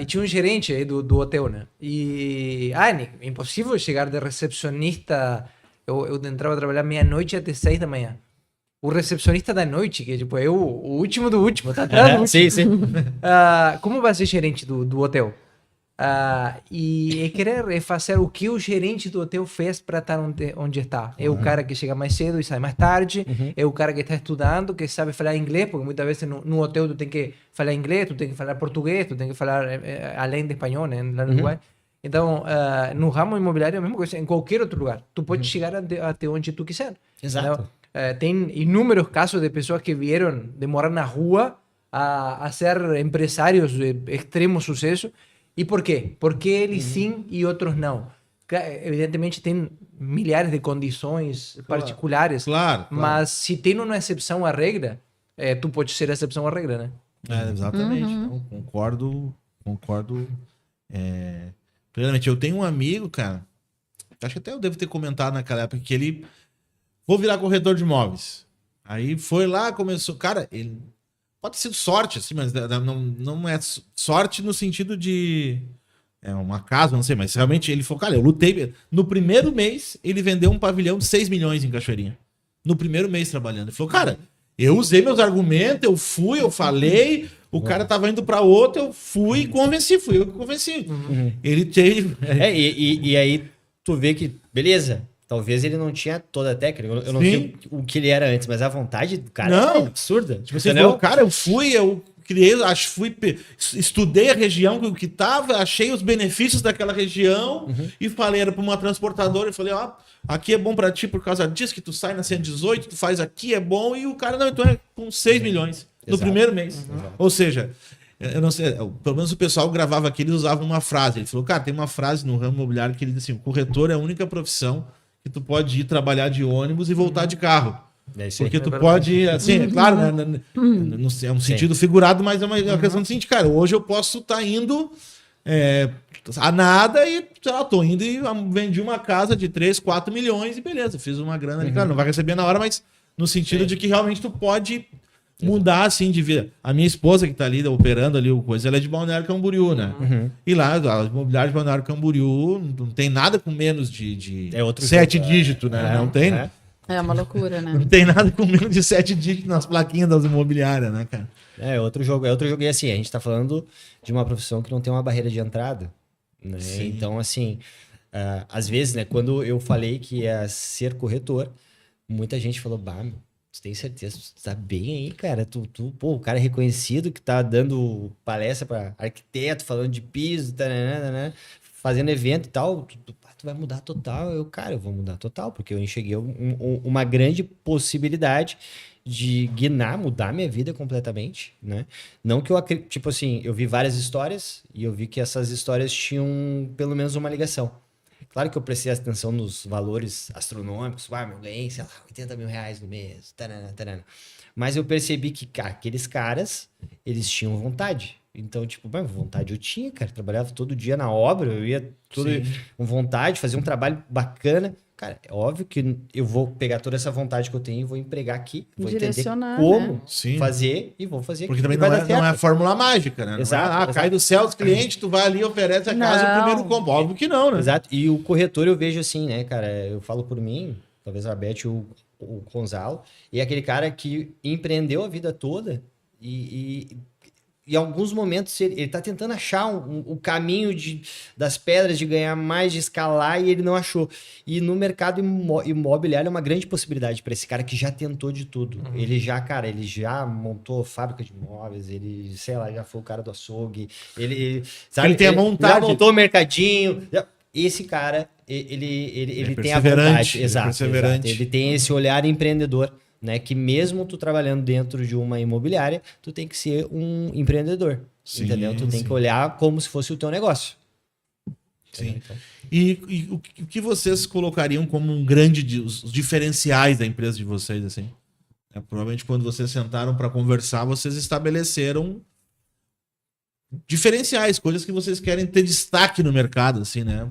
E tinha um gerente aí do hotel, né? E, é impossível chegar de recepcionista. Eu entrava a trabalhar meia-noite até 6 da manhã. O recepcionista da noite, que tipo, é o último do último, tá atrás do último. Sim, sim. Como vai ser gerente do hotel? E querer fazer o que o gerente do hotel fez para estar onde está. É o cara que chega mais cedo e sai mais tarde, é o cara que está estudando, que sabe falar inglês, porque muitas vezes no hotel tu tem que falar inglês, tu tem que falar português, tu tem que falar além de espanhol, né, lá no Uruguai. Então, no ramo imobiliário é a mesma coisa, em qualquer outro lugar. Tu pode chegar até onde tu quiser. Exato. Tem inúmeros casos de pessoas que vieram de morar na rua a ser empresários de extremo sucesso. E por quê? Porque eles sim e outros não. Evidentemente tem milhares de condições particulares, Claro. mas se tem uma exceção à regra, tu pode ser a exceção à regra, né? Exatamente. Então, concordo plenamente. Eu tenho um amigo, cara, acho que até eu devo ter comentado naquela época que ele vou virar corretor de imóveis. Aí foi lá, começou, cara, ele pode ter sido sorte, assim, mas não é sorte no sentido de uma casa, não sei, mas realmente ele falou, cara, eu lutei. No primeiro mês, ele vendeu um pavilhão de 6 milhões em Cachoeirinha. No primeiro mês trabalhando. Ele falou, cara, eu usei meus argumentos, eu falei, o cara tava indo pra outro, eu fui e convenci, fui eu que convenci. Ele teve... E aí tu vê que, beleza, talvez ele não tinha toda a técnica, eu não Sim. sei o que ele era antes, mas a vontade do cara Não. é absurda. Tipo, você entendeu? falou, cara, eu criei, estudei a região que tava, achei os benefícios daquela região e falei, era para uma transportadora, e falei, ó, aqui é bom para ti por causa disso, que tu sai na 118, tu faz aqui, é bom, e o cara, não, então é com 6 milhões no Exato. primeiro mês. Ou seja, eu não sei, pelo menos o pessoal gravava aqui, eles usavam uma frase, ele falou, cara, tem uma frase no ramo imobiliário que ele diz assim, o corretor é a única profissão que tu pode ir trabalhar de ônibus e voltar de carro. É isso aí. Porque tu pode, assim, é claro, né, é um sentido figurado, mas é uma questão do seguinte, cara, hoje eu posso estar indo a nada e, sei lá, tô indo e vendi uma casa de 3, 4 milhões e beleza, fiz uma grana ali, claro, não vai receber na hora, mas no sentido de que realmente tu pode mudar, assim, de vida. A minha esposa que tá ali, operando ali o coisa, ela é de Balneário Camboriú, né? E lá, a imobiliária de Balneário Camboriú não tem nada com menos de É outro 7 jogo, dígitos, né? Não tem, né? É uma loucura, né? não tem nada com menos de 7 dígitos nas plaquinhas das imobiliárias, né, cara? É outro jogo. E assim, a gente tá falando de uma profissão que não tem uma barreira de entrada, né? Então, assim, às vezes, né, quando eu falei que ia ser corretor, muita gente falou, bah, meu, tu tem certeza, tu tá bem aí, cara? Pô, o cara é reconhecido que tá dando palestra para arquiteto, falando de piso, né, fazendo evento e tal, tu vai mudar total. Eu vou mudar total, porque eu enxerguei uma grande possibilidade de mudar minha vida completamente, né? Não que eu acredito, tipo assim, eu vi várias histórias e eu vi que essas histórias tinham pelo menos uma ligação. Claro que eu prestei atenção nos valores astronômicos, eu ganhei, sei lá, 80 mil reais no mês, tarana. Mas eu percebi que aqueles caras, eles tinham vontade. Então, tipo, vontade eu tinha, cara. Trabalhava todo dia na obra, eu ia tudo com vontade, fazia um trabalho bacana. Cara, é óbvio que eu vou pegar toda essa vontade que eu tenho e vou empregar aqui, vou entender como né? fazer e vou fazer. Porque também não é fórmula mágica, né? Exato, cai do céu os clientes, tu vai ali, oferece a casa, o primeiro combo. Óbvio que não, né? Exato. E o corretor eu vejo assim, né, cara? Eu falo por mim, talvez a Beth o Gonzalo, e é aquele cara que empreendeu a vida toda e em alguns momentos ele tá tentando achar o caminho das pedras de ganhar mais, de escalar, e ele não achou. E no mercado imobiliário é uma grande possibilidade para esse cara que já tentou de tudo. Ele já montou fábrica de imóveis, ele, sei lá, já foi o cara do açougue, sabe, Ele tem a vontade. já montou o mercadinho. Esse cara, ele tem a vontade. Exato, perseverante. Ele tem esse olhar empreendedor, né? Que mesmo tu trabalhando dentro de uma imobiliária, tu tem que ser um empreendedor. Sim, entendeu? Tu tem sim. que olhar como se fosse o teu negócio. Sim. Então, E o que vocês colocariam como os diferenciais da empresa de vocês, assim? Provavelmente quando vocês sentaram para conversar, vocês estabeleceram diferenciais, coisas que vocês querem ter destaque no mercado, assim, né?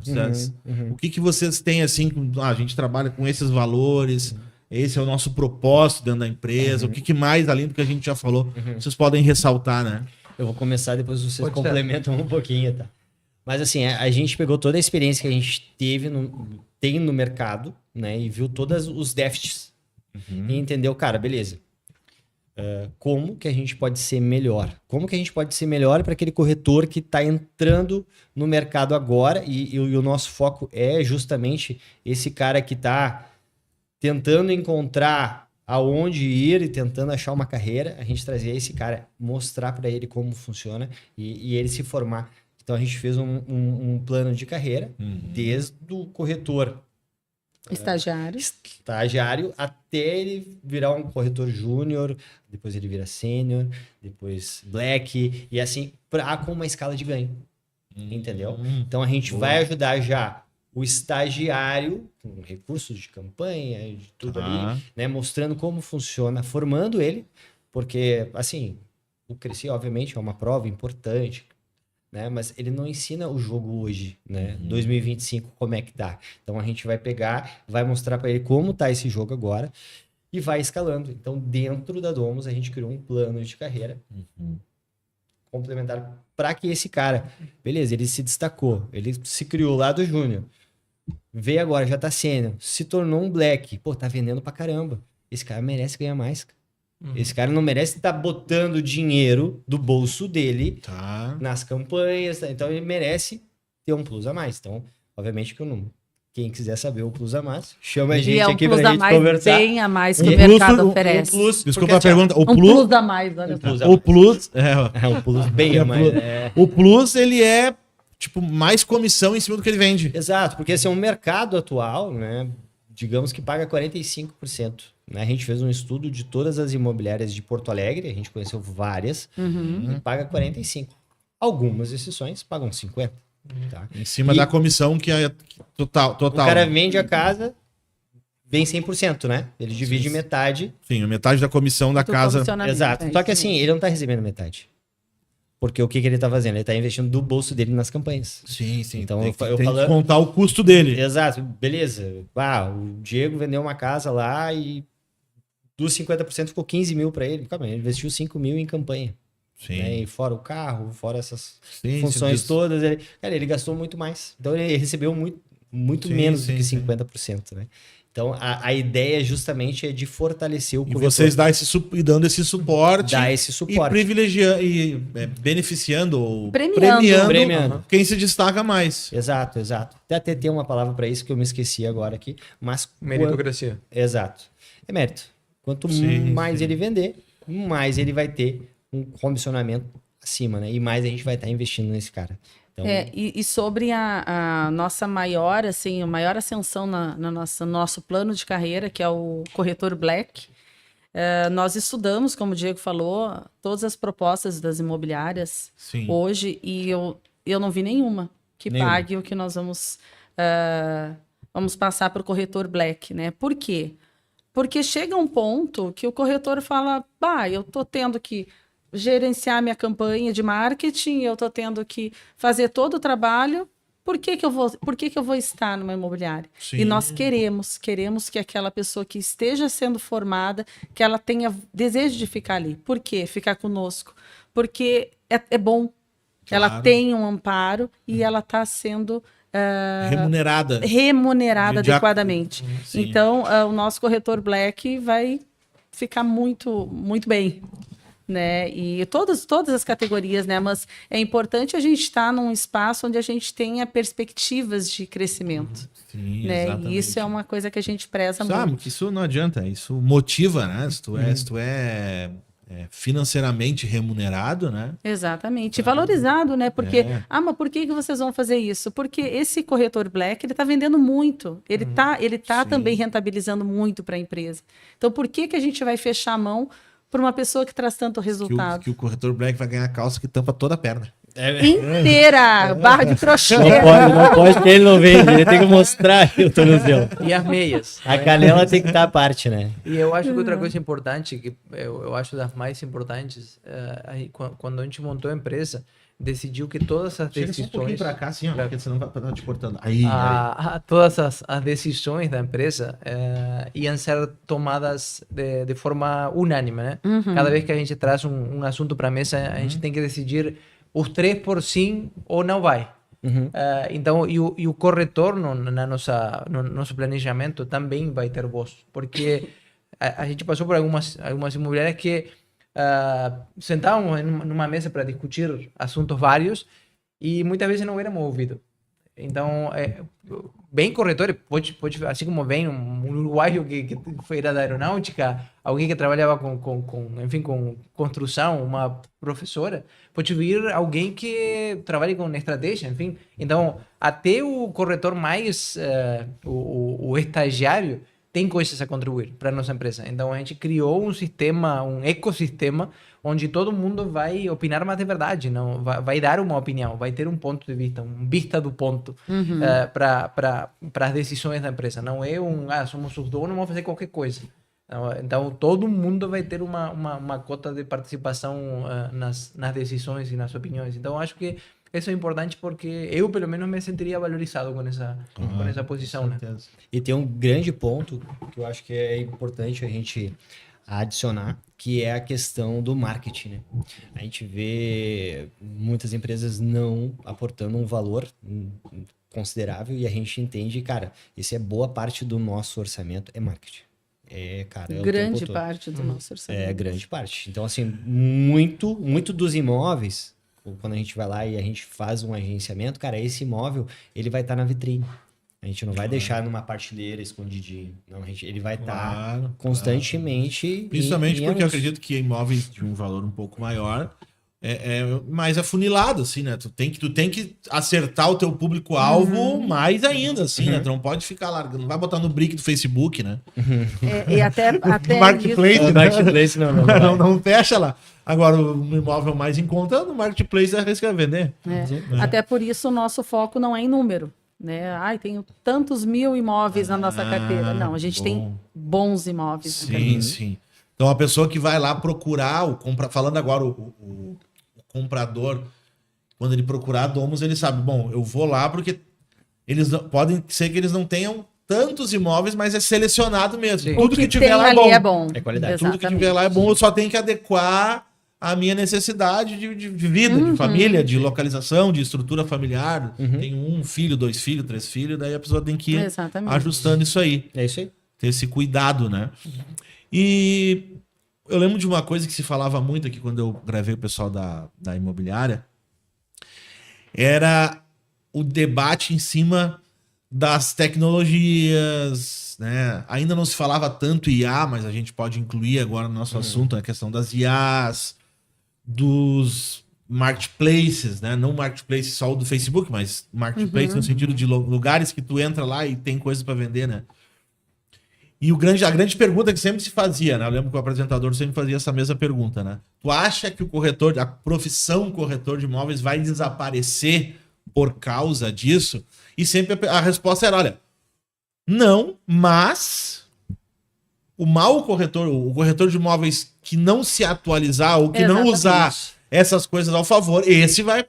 O que vocês têm, assim, a gente trabalha com esses valores, esse é o nosso propósito dentro da empresa, o que mais, além do que a gente já falou, vocês podem ressaltar, né? Eu vou começar, depois vocês Pode ser. complementam um pouquinho, tá? Mas assim, a gente pegou toda a experiência que a gente tem no mercado, né? E viu todos os déficits. E entendeu, cara, beleza. Como que a gente pode ser melhor? Como que a gente pode ser melhor para aquele corretor que está entrando no mercado agora? E o nosso foco é justamente esse cara que está tentando encontrar aonde ir e tentando achar uma carreira. A gente trazer esse cara, mostrar para ele como funciona e ele se formar. Então a gente fez um plano de carreira desde o corretor estagiário até ele virar um corretor júnior, depois ele vira sênior, depois black, e assim, com uma escala de ganho. Entendeu? Então a gente vai ajudar já o estagiário, com recursos de campanha, de tudo ali, né? Mostrando como funciona, formando ele, porque, assim, o Crescer, obviamente, é uma prova importante, né? Mas ele não ensina o jogo hoje, né? 2025, como é que tá. Então a gente vai pegar, vai mostrar para ele como tá esse jogo agora e vai escalando. Então, dentro da Domus, a gente criou um plano de carreira complementar para que esse cara, beleza, ele se destacou, ele se criou lá do júnior, veio agora, já tá sênior, se tornou um black, pô, tá vendendo pra caramba. Esse cara merece ganhar mais, cara. Esse cara não merece estar botando dinheiro do bolso dele nas campanhas, tá? Então ele merece ter um plus a mais. Então, obviamente que eu não... Quem quiser saber o plus a mais, chama a gente aqui pra gente conversar. Bem a mais que o mercado oferece. Desculpa a pergunta. Um plus a mais, olha só. O plus... um plus bem a mais. O plus, ele é, tipo, mais comissão em cima do que ele vende. Exato, porque esse é um mercado atual, né? Digamos que paga 45%. Né? A gente fez um estudo de todas as imobiliárias de Porto Alegre, a gente conheceu várias, e paga 45%. Algumas exceções pagam 50%. Tá? Em cima da comissão que é total. O cara vende a casa, vem 100%, né? Ele divide metade. Sim, metade da comissão da casa. Exato. Só que assim, ele não tá recebendo metade. Porque o que ele tá fazendo? Ele tá investindo do bolso dele nas campanhas. Sim. Então, tem eu que falando... contar o custo dele. Exato. Beleza. O Diego vendeu uma casa lá e dos 50% ficou 15 mil para ele. Calma, ele investiu 5 mil em campanha. Sim. Né? E fora o carro, fora essas funções todas. Ele gastou muito mais. Então ele recebeu muito menos do que 50%. Né? Então a ideia justamente é de fortalecer o corretor. E vocês dando esse suporte. E privilegiando, e beneficiando ou premiando quem se destaca mais. Exato. Até tem uma palavra para isso que eu me esqueci agora aqui. Mas meritocracia. Exato. É mérito. Quanto mais ele vender, mais ele vai ter um comissionamento acima, né? E mais a gente vai estar investindo nesse cara. Então... E sobre a nossa maior, assim, a maior ascensão no nosso plano de carreira, que é o corretor Black, nós estudamos, como o Diego falou, todas as propostas das imobiliárias hoje, e eu não vi nenhuma que pague o que nós vamos passar para o corretor Black, né? Por quê? Porque chega um ponto que o corretor fala, eu tô tendo que gerenciar minha campanha de marketing, eu tô tendo que fazer todo o trabalho, por que eu vou estar numa imobiliária? Sim. E nós queremos que aquela pessoa que esteja sendo formada, que ela tenha desejo de ficar ali. Por quê? Ficar conosco. Porque é bom. Claro. Ela tem um amparo e ela está sendo... remunerada adequadamente. Sim. Então, o nosso corretor Black vai ficar muito, muito bem. né? E todas as categorias, né? Mas é importante a gente estar num espaço onde a gente tenha perspectivas de crescimento, Sim, né? exatamente. E isso é uma coisa que a gente preza Sabe, muito. que isso não adianta, isso motiva, né? Se tu é financeiramente remunerado, né? Exatamente. E valorizado, né? Porque, É. mas por que vocês vão fazer isso? Porque esse corretor Black, ele está vendendo muito. Ele tá Sim. também rentabilizando muito para a empresa. Então, por que a gente vai fechar a mão para uma pessoa que traz tanto resultado? Que o corretor Black vai ganhar a calça que tampa toda a perna. Inteira! Barra de crochê. Não pode, porque ele não vende, ele tem que mostrar o tornozelo. E as meias. A canela tem que estar à parte, né? E eu acho que outra coisa importante, que eu acho das mais importantes, aí, quando a gente montou a empresa, decidiu que todas as decisões... cá, assim, ó, porque senão vai estar te cortando. Aí. Todas as decisões da empresa iam ser tomadas de forma unânime, né? Cada vez que a gente traz um assunto para a mesa, a gente tem que decidir os 3 por sim ou não vai. Então, e o corretor no nosso planejamento também vai ter voz, porque a gente passou por algumas imobiliárias que sentávamos numa mesa para discutir assuntos vários e muitas vezes não éramos ouvidos. Então, bem corretor, pode, assim como vem um uruguaio que foi da aeronáutica, alguém que trabalhava com construção, uma professora, pode vir alguém que trabalha com estratégia, enfim. Então, até o corretor mais, o estagiário, tem coisas a contribuir para a nossa empresa. Então, a gente criou um sistema, um ecossistema, onde todo mundo vai opinar mais de verdade, não vai dar uma opinião, vai ter um ponto de vista, vista do ponto para as decisões da empresa. Não é somos os donos, vamos fazer qualquer coisa. Então, todo mundo vai ter uma cota de participação nas decisões e nas opiniões. Então, acho que isso é importante porque eu, pelo menos, me sentiria valorizado com essa posição. Né? E tem um grande ponto que eu acho que é importante a gente adicionar, que é a questão do marketing, né? A gente vê muitas empresas não aportando um valor considerável e a gente entende, cara, isso é boa parte do nosso orçamento, é marketing. Grande parte do nosso orçamento. É, grande parte. Então, assim, muito dos imóveis, quando a gente vai lá e a gente faz um agenciamento, cara, esse imóvel, ele vai estar na vitrine. A gente não vai deixar numa prateleira escondidinho. Não, ele vai estar constantemente. Principalmente porque eu acredito que imóveis de um valor um pouco maior é mais afunilado, assim, né? Tu tem que acertar o teu público-alvo mais ainda, assim, né? Tu não pode ficar largando, não vai botar no brick do Facebook, né? E até no Marketplace, isso... Marketplace não fecha lá. Agora, o imóvel mais em conta, no Marketplace é arriscar vender. Até por isso o nosso foco não é em número. Né? Tenho tantos mil imóveis na nossa carteira. Não, a gente tem bons imóveis. Sim. Então a pessoa que vai lá procurar, falando agora o comprador, quando ele procurar a Domus, ele sabe, bom, eu vou lá porque podem ser que eles não tenham tantos imóveis, mas é selecionado mesmo. Tudo que tiver lá é bom. É qualidade. Exatamente. Tudo que tiver lá é bom, eu só tenho que adequar a minha necessidade de vida, de família, de localização, de estrutura familiar. Tem 1 filho, 2 filhos, 3 filhos, daí a pessoa tem que ir ajustando isso aí. É isso aí. Ter esse cuidado, né? E eu lembro de uma coisa que se falava muito aqui quando eu gravei o pessoal da imobiliária, era o debate em cima das tecnologias, né? Ainda não se falava tanto IA, mas a gente pode incluir agora no nosso assunto a questão das IAs, dos marketplaces, né? Não marketplace só o do Facebook, mas marketplace no sentido de lugares que tu entra lá e tem coisas para vender, né? E a grande pergunta que sempre se fazia, né? Eu lembro que o apresentador sempre fazia essa mesma pergunta, né? Tu acha que a profissão corretor de imóveis vai desaparecer por causa disso? E sempre a resposta era, olha, não, mas o corretor de imóveis que não se atualizar ou que não usar essas coisas ao favor, esse vai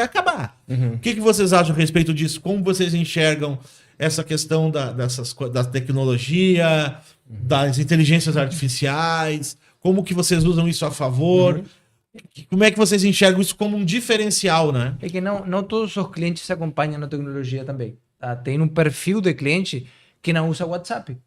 acabar. O que vocês acham a respeito disso? Como vocês enxergam essa questão da tecnologia, das inteligências artificiais? Como que vocês usam isso a favor? Como é que vocês enxergam isso como um diferencial, né? É que não todos os clientes acompanham a tecnologia também. Tem um perfil de cliente que não usa WhatsApp.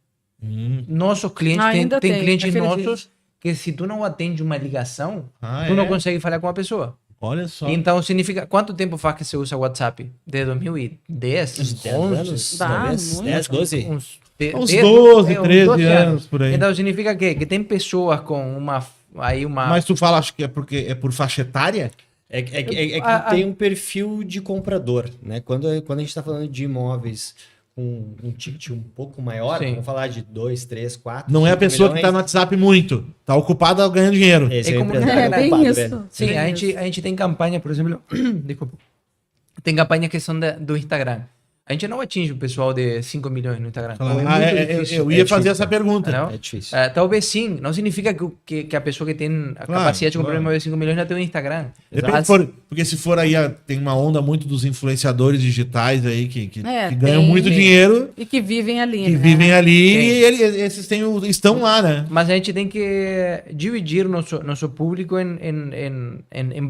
Nossos clientes, tem clientes nossos que se tu não atende uma ligação, Ah, tu é? não consegue falar com a pessoa. Olha só. Então significa, quanto tempo faz que você usa WhatsApp? De 2010, Uns 10 11? anos, Bah, talvez, muito. 10, 12. Uns 10, 12, uns 13 anos por aí. Então significa que tem pessoas com uma Mas tu fala, acho que é porque é por faixa etária? É que tem um perfil de comprador, né? Quando a gente está falando de imóveis com um ticket um pouco maior, Sim. vamos falar de 2, 3, 4, Não é a 5 pessoa que tá no milhões, WhatsApp muito. Tá ocupada ganhando dinheiro. esse É é o como- empresário É bem ocupado, isso. velho. Sim, Bem a isso. gente tem campanha, por exemplo, desculpa, tem campanhas que são do Instagram. A gente não atinge o pessoal de 5 milhões no Instagram. Claro. Ou Ah, muito eu difícil. ia É fazer difícil, essa pergunta. Não? É difícil. Talvez sim, não significa que a pessoa que tem a Claro, capacidade de comprar claro. imóvel de 5 milhões já tem um Instagram. Depende Mas- porque se for aí, tem uma onda muito dos influenciadores digitais aí que É, ganham tem- muito Sim. dinheiro, E que vivem ali, que né? vivem ali Sim. e esses estão lá, né? Mas a gente tem que dividir nosso público em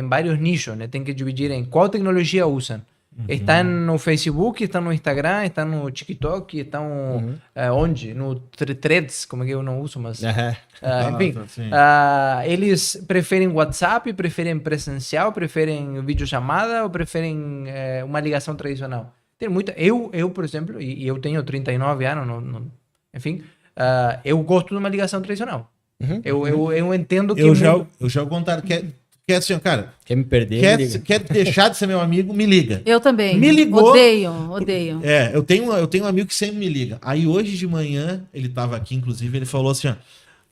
vários nichos, né? Tem que dividir em qual tecnologia usam. Está no Facebook, está no Instagram, está no TikTok, estão onde? No Threads, como é que eu não uso, mas... Aham. enfim, sim. eles preferem WhatsApp, preferem presencial, preferem videochamada ou preferem uma ligação tradicional. Tem muita... Eu, por exemplo, e eu tenho 39 anos, enfim, eu gosto de uma ligação tradicional. Uhum. Eu entendo que... Eu já vou contar, quer assim, ó, cara, Quer me perder? Me liga. quer deixar de ser meu amigo, me liga. Eu também. Me ligou. Odeio. É, eu tenho um amigo que sempre me liga. Aí hoje de manhã, ele tava aqui, inclusive, ele falou assim, ó,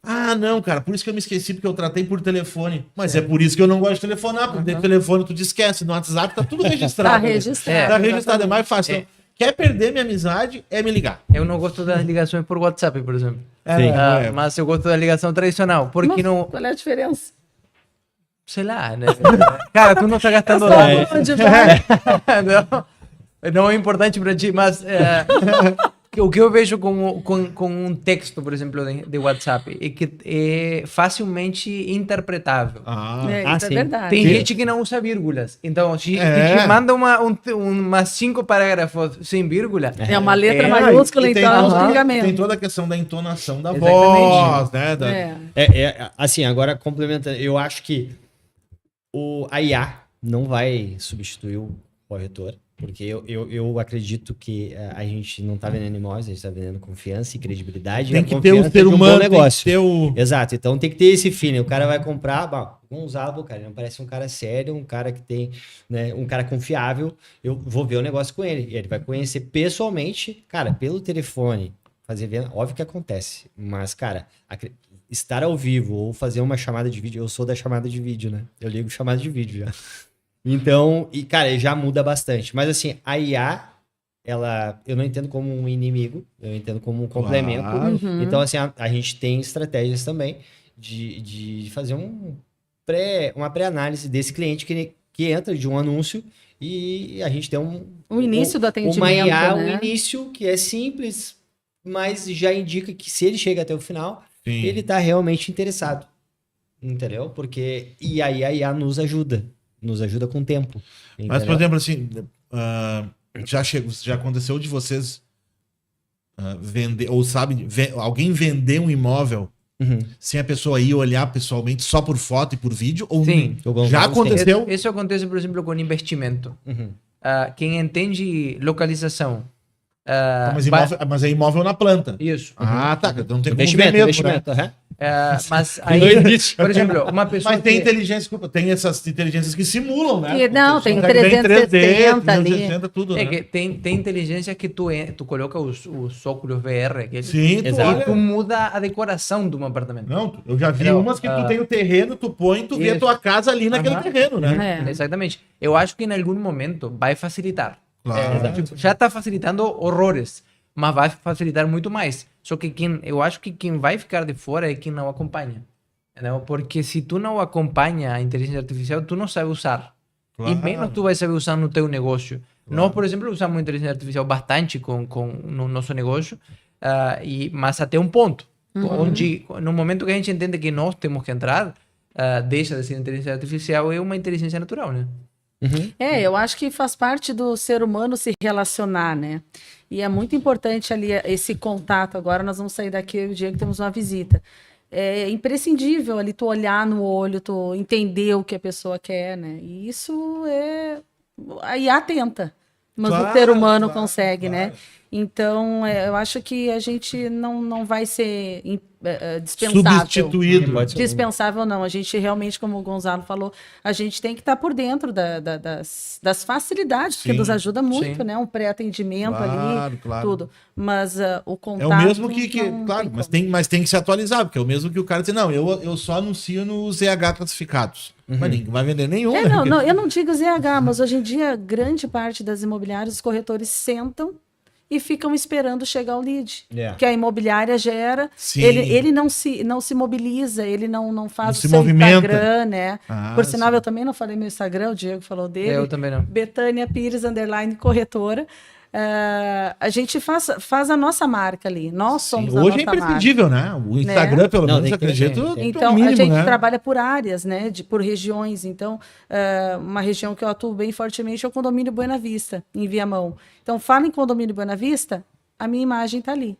ah, não, cara, por isso que eu me esqueci, porque eu tratei por telefone. Mas é por isso que eu não gosto de telefonar, porque no telefone tu te esquece, no WhatsApp tá tudo registrado. Tá né? registrado. Tá registrado, é mais fácil. É. Então, quer perder minha amizade, é me ligar. Eu não gosto das ligações por WhatsApp, por exemplo. Sim. Mas eu gosto da ligação tradicional, porque Mas não... qual é a diferença? Sei lá, né? Cara, tu não tá gastando Só nada. onde vai? Não é importante para ti, mas o que eu vejo com um texto, por exemplo, de WhatsApp, é que é facilmente interpretável. Ah, Isso é sim. verdade. Tem Sim. gente que não usa vírgulas. Então, se É. te manda umas 5 parágrafos sem vírgula, É uma letra É, maiúscula, e tem então é um toda- xingamento. Tem toda a questão da entonação da Exatamente. voz, né? É. Assim, agora complementando, eu acho que a IA não vai substituir o corretor, porque eu acredito que a gente não está vendendo imóveis, a gente está vendendo confiança e credibilidade. Tem e a que ter o confiança ser de um bom humano, tem que negócio. ter o... Exato, então tem que ter esse feeling. O cara vai comprar, Gonzalo, cara, ele não parece um cara sério, um cara que tem, né, um cara confiável. Eu vou ver o negócio com ele. E ele vai conhecer pessoalmente, cara, pelo telefone, fazer venda, óbvio que acontece. Mas, cara, estar ao vivo ou fazer uma chamada de vídeo, eu sou da chamada de vídeo, né? Eu ligo chamada de vídeo já. Então, e cara, já muda bastante. Mas assim, a IA, eu não entendo como um inimigo, eu entendo como um complemento. Claro. Então, assim, a gente tem estratégias também de fazer uma pré-análise desse cliente que entra de um anúncio e a gente tem O início do atendimento, uma IA, né? um início que é simples, mas já indica que se ele chega até o final, Sim. ele tá realmente interessado. Entendeu? Porque e aí a IA nos ajuda com o tempo. Mas, por entendeu? exemplo, assim, já aconteceu de vocês vender, ou sabe, alguém vender um imóvel Uhum. sem a pessoa ir olhar pessoalmente só por foto e por vídeo? Ou Sim. já aconteceu? Isso acontece, por exemplo, com investimento. Uhum. Quem entende localização. Mas é imóvel na planta. Isso. Ah, tá. Então não tem como ver Investimento, mesmo, investimento. aham. Mas aí, por exemplo, uma pessoa Mas tem que... inteligência, desculpa, tem essas inteligências que simulam, né? Que- não, tem Consegue ver em 360 ali. 360, tudo, né? que tem inteligência que tu coloca os óculos VR, Sim, tu Exato. olha. tu muda a decoração de um apartamento. Não, eu já vi Não, umas que tu tem o terreno, tu põe, tu vê a Isso. tua casa ali naquele Aham. terreno, né? É. Exatamente. Eu acho que em algum momento vai facilitar. Claro. Tipo, já está facilitando horrores, mas vai facilitar muito mais. Só que eu acho que quem vai ficar de fora é quem não acompanha. Entendeu? Porque se tu não acompanha a inteligência artificial, tu não sabe usar. Claro. E menos tu vai saber usar no teu negócio. Nós, por exemplo, usamos a inteligência artificial bastante no nosso negócio, mas até um ponto. Onde, no momento que a gente entende que nós temos que entrar, deixa de ser inteligência artificial, é uma inteligência natural, né? Uhum. Eu acho que faz parte do ser humano se relacionar, né? E é muito importante ali esse contato. Agora nós vamos sair daqui, o dia que temos uma visita. é imprescindível ali tu olhar no olho, tu entender o que a pessoa quer, né? E isso é... A IA tenta, mas o ser humano consegue, né? Então, eu acho que a gente não vai ser dispensável. Substituído. Dispensável não. A gente realmente, como o Gonzalo falou, a gente tem que estar por dentro das facilidades, porque Sim, nos ajuda muito, sim. né? Um pré-atendimento ali, Claro. tudo. Mas o É contato... o mesmo que não claro, tem mas tem que se atualizar, porque é o mesmo que o cara diz, não, eu só anuncio nos ZH classificados. Mas ninguém vai vender nenhum, né? não, eu não digo ZH, mas hoje em dia, grande parte das imobiliárias, os corretores sentam e ficam esperando chegar o lead. Que a imobiliária gera, Sim. ele não se mobiliza, ele não faz Não se o seu movimenta. Instagram, né? Ah, Por sinal, sim. eu também não falei meu Instagram, o Diego falou dele. Eu também não. Betânia Pires, _corretora. A gente faz a nossa marca ali. Nós somos a Hoje é nossa marca. imprescindível, né? O Instagram, pelo Não, menos, tem que ter, acredito, tem. Então, no mínimo, a gente né? trabalha por áreas, né? Por regiões. Então, uma região que eu atuo bem fortemente é o condomínio Buena Vista, em Viamão. Então, fala em condomínio Buena Vista, a minha imagem está ali.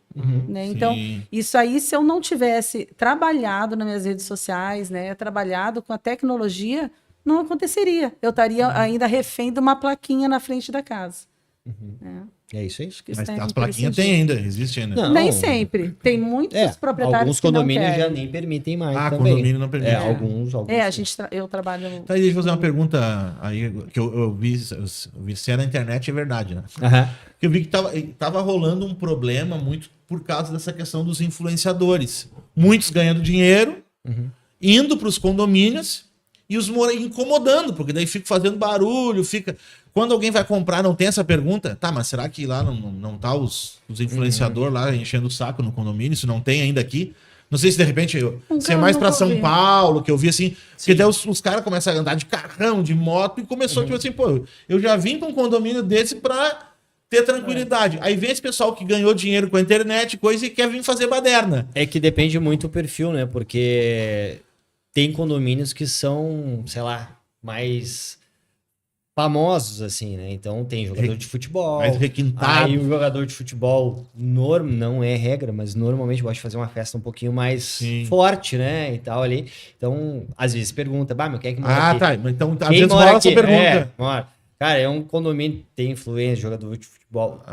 Né? Então, isso aí, se eu não tivesse trabalhado nas minhas redes sociais, né? Trabalhado com a tecnologia, não aconteceria. Eu estaria ainda refém de uma plaquinha na frente da casa. Né? É isso aí. Acho que isso Mas é as plaquinhas imprescindível. tem ainda, existe ainda. Não. Nem sempre. Tem muitos proprietários alguns que não condomínios já querem. nem permitem mais Ah, também. condomínio não permite. Alguns. Eu trabalho... Tá, deixa eu fazer uma pergunta aí, que eu vi se é na internet, é verdade, né? Aham. Que eu vi que tava rolando um problema muito por causa dessa questão dos influenciadores. Muitos ganhando dinheiro, indo para os condomínios e os incomodando, porque daí fica fazendo barulho, fica... Quando alguém vai comprar, não tem essa pergunta? Tá, mas será que lá não tá os influenciadores lá enchendo o saco no condomínio? Isso não tem ainda aqui? Não sei se de repente se é mais para São Paulo, que eu vi assim, porque daí os caras começam a andar de carrão, de moto, e começou tipo assim, pô, eu já vim para um condomínio desse para ter tranquilidade. Aí vem esse pessoal que ganhou dinheiro com a internet, coisa, e quer vir fazer baderna. É que depende muito do perfil, né? Porque tem condomínios que são, sei lá, mais famosos, assim, né? Então tem jogador de futebol. Mais requintado. Aí o jogador de futebol não é regra, mas normalmente gosta de fazer uma festa um pouquinho mais forte, né? E tal ali. Então, às vezes pergunta, bah, meu, quem é que mora aqui? Tá. Então, às Quem vezes mora rola aqui? essa pergunta. Mora. Cara, é um condomínio que tem influência, jogador de futebol.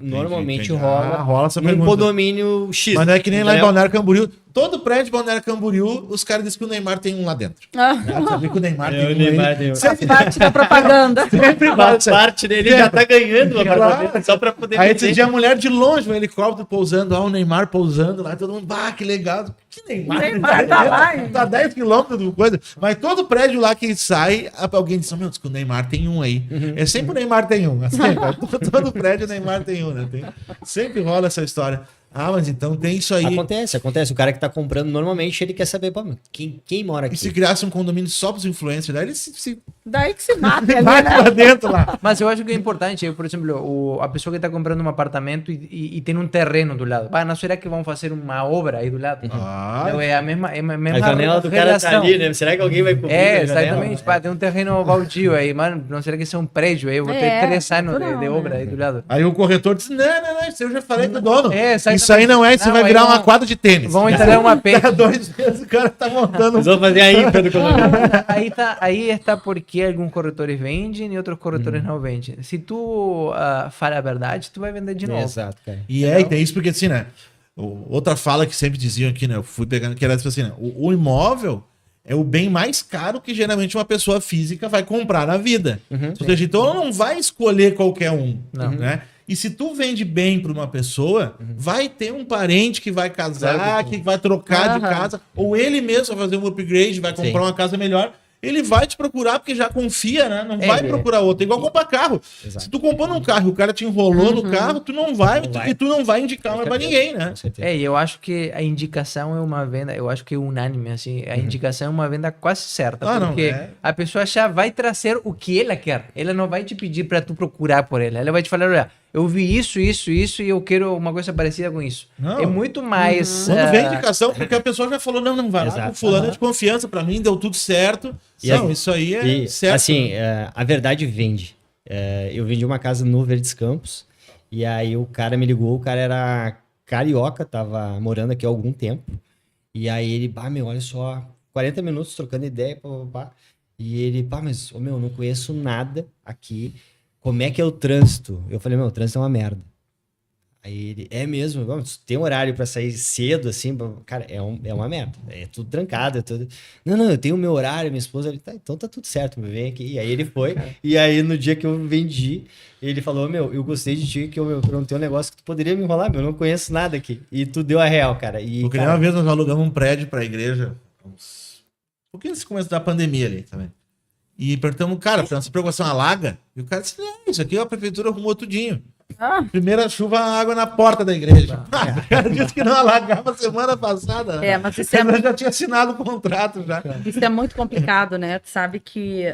Normalmente entendi. rola, Rola essa num pergunta. condomínio X. Mas não é que nem lá em entendeu? Balneário Camboriú. Todo prédio de Balneário Camboriú, os caras dizem que o Neymar tem um lá dentro. Sabia que o Neymar tem um O Neymar tem um. Faz parte da propaganda. Sempre Faz parte dele já tá ganhando o Claro. apartamento só pra poder Aí vender. esse dia a mulher de longe, um helicóptero pousando, o Neymar pousando lá, todo mundo, que legal. Que Neymar? Neymar tá lá, hein? Tá 10 quilômetros do coisa. Mas todo prédio lá que sai, alguém diz, meu, diz que o Neymar tem um aí. É sempre o Neymar tem um. Assim, todo prédio o Neymar tem um, né? Sempre rola essa história. Mas então tem isso aí. Acontece. O cara que tá comprando, normalmente, ele quer saber, pô, quem mora aqui? E se criasse um condomínio só pros influencers, daí ele se Daí que se mata ali, vai né? pra dentro lá. Mas eu acho que é importante, por exemplo, a pessoa que está comprando um apartamento e tem um terreno do lado. Não será que vão fazer uma obra aí do lado? Não, é a mesma A janela do cara tá relação. ali, né? Será que alguém vai cobrir a janela? Exatamente. Tem um terreno baldio aí, mano. Não será que isso é um prédio aí? Eu vou ter 3 anos de obra aí do lado. Aí o corretor diz, não, isso eu já falei com o dono. Exatamente. Isso aí não é, isso vai virar uma quadra de tênis. Vão instalar uma pente. Há 2 meses o cara tá montando Eles vão fazer a ímpia do condomínio. Aí está porque alguns corretores vendem e outros corretores não vendem. Se tu fala a verdade, tu vai vender de novo. Exato, cara. E tem isso porque assim, né? Outra fala que sempre diziam aqui, né? Eu fui pegando que era tipo assim, né? O imóvel é o bem mais caro que geralmente uma pessoa física vai comprar na vida. Ou seja, então ela não vai escolher qualquer um, né? E se tu vende bem para uma pessoa, vai ter um parente que vai casar, que vai trocar de casa, ou ele mesmo vai fazer um upgrade, vai comprar uma casa melhor. Ele vai te procurar porque já confia, né? Não vai procurar outro. É igual comprar carro. Exato. Se tu comprou um carro e o cara te enrolou no carro, tu não vai indicar mais pra ninguém, né? E eu acho que a indicação é uma venda, eu acho que é unânime, assim, a indicação é uma venda quase certa, porque a pessoa já vai trazer o que ela quer. Ela não vai te pedir para tu procurar por ela. Ela vai te falar, olha, eu vi isso e eu quero uma coisa parecida com isso. Não. É muito mais... Quando vem indicação, porque a pessoa já falou, não vai lá com fulano de confiança, pra mim deu tudo certo. Isso aí é certo. Assim, a verdade vende. Eu vendi uma casa no Verdes Campos, e aí o cara me ligou, o cara era carioca, tava morando aqui há algum tempo, E aí ele, meu, olha só, 40 minutos trocando ideia, pá, pá, pá. E ele, mas, ô, meu, não conheço nada aqui. Como é que é o trânsito? Eu falei, meu, o trânsito é uma merda. Aí ele, é mesmo? Vamos, tem um horário pra sair cedo, assim? Cara, é uma merda. É tudo trancado, é tudo... Não, eu tenho o meu horário, minha esposa... Ele, tá, então tá tudo certo, vem aqui. E aí ele foi, e aí no dia que eu vendi, ele falou, meu, eu gostei de ti, que eu perguntei um negócio que tu poderia me enrolar, meu, eu não conheço nada aqui. E tu deu a real, cara. E, Porque cara, uma vez nós alugamos um prédio pra igreja, um pouquinho antes do começo da pandemia ali também. E perguntamos, cara, pra nossa preocupação alaga? E o cara disse, isso aqui a prefeitura arrumou tudinho. Primeira chuva, água na porta da igreja. O cara disse que não alagava semana passada. Né? Mas isso é já tinha assinado o contrato já. Isso é muito complicado, né? Tu sabe que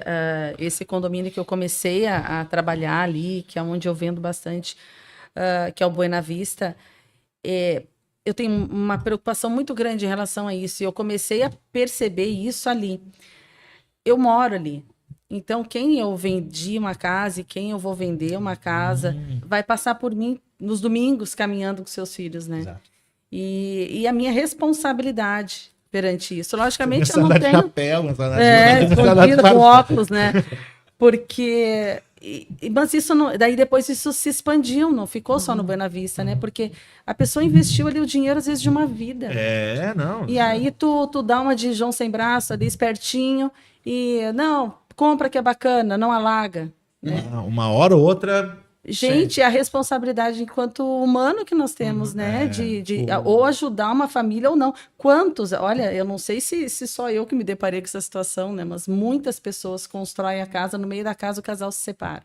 esse condomínio que eu comecei a trabalhar ali, que é onde eu vendo bastante, que é o Buena Vista, eu tenho uma preocupação muito grande em relação a isso. E eu comecei a perceber isso ali. Eu moro ali. Então, quem eu vendi uma casa e quem eu vou vender uma casa vai passar por mim nos domingos caminhando com seus filhos, né? Exato. E a minha responsabilidade perante isso. Logicamente, Começar eu a não andar de tenho... chapéu, escondido com óculos, né? Porque... Mas isso não... Daí depois isso se expandiu, não ficou só no Buena Vista, né? Porque a pessoa investiu ali o dinheiro, às vezes, de uma vida. Não. E aí tu dá uma de João sem braço ali, espertinho, e não, compra que é bacana, não alaga. Né? Uma hora ou outra... Gente, a responsabilidade enquanto humano que nós temos, né? De ou ajudar uma família ou não. Quantos? Olha, eu não sei se só eu que me deparei com essa situação, né? Mas muitas pessoas constroem a casa, no meio da casa o casal se separa.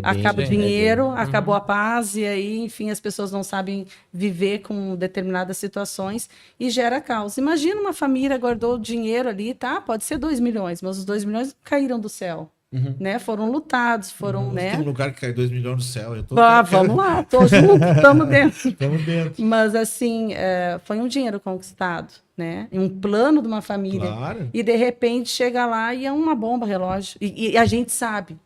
Acaba o dinheiro, acabou a paz, e aí, enfim, as pessoas não sabem viver com determinadas situações e gera caos. Imagina uma família guardou dinheiro ali, tá? Pode ser 2 milhões, mas os 2 milhões caíram do céu. Né? Foram lutados, né? Tem um lugar que cai 2 milhões no céu. Vamos lá, tô junto, estamos dentro. Estamos dentro. Mas assim, foi um dinheiro conquistado, né? Um plano de uma família. Claro. E de repente chega lá e é uma bomba relógio. E a gente sabe.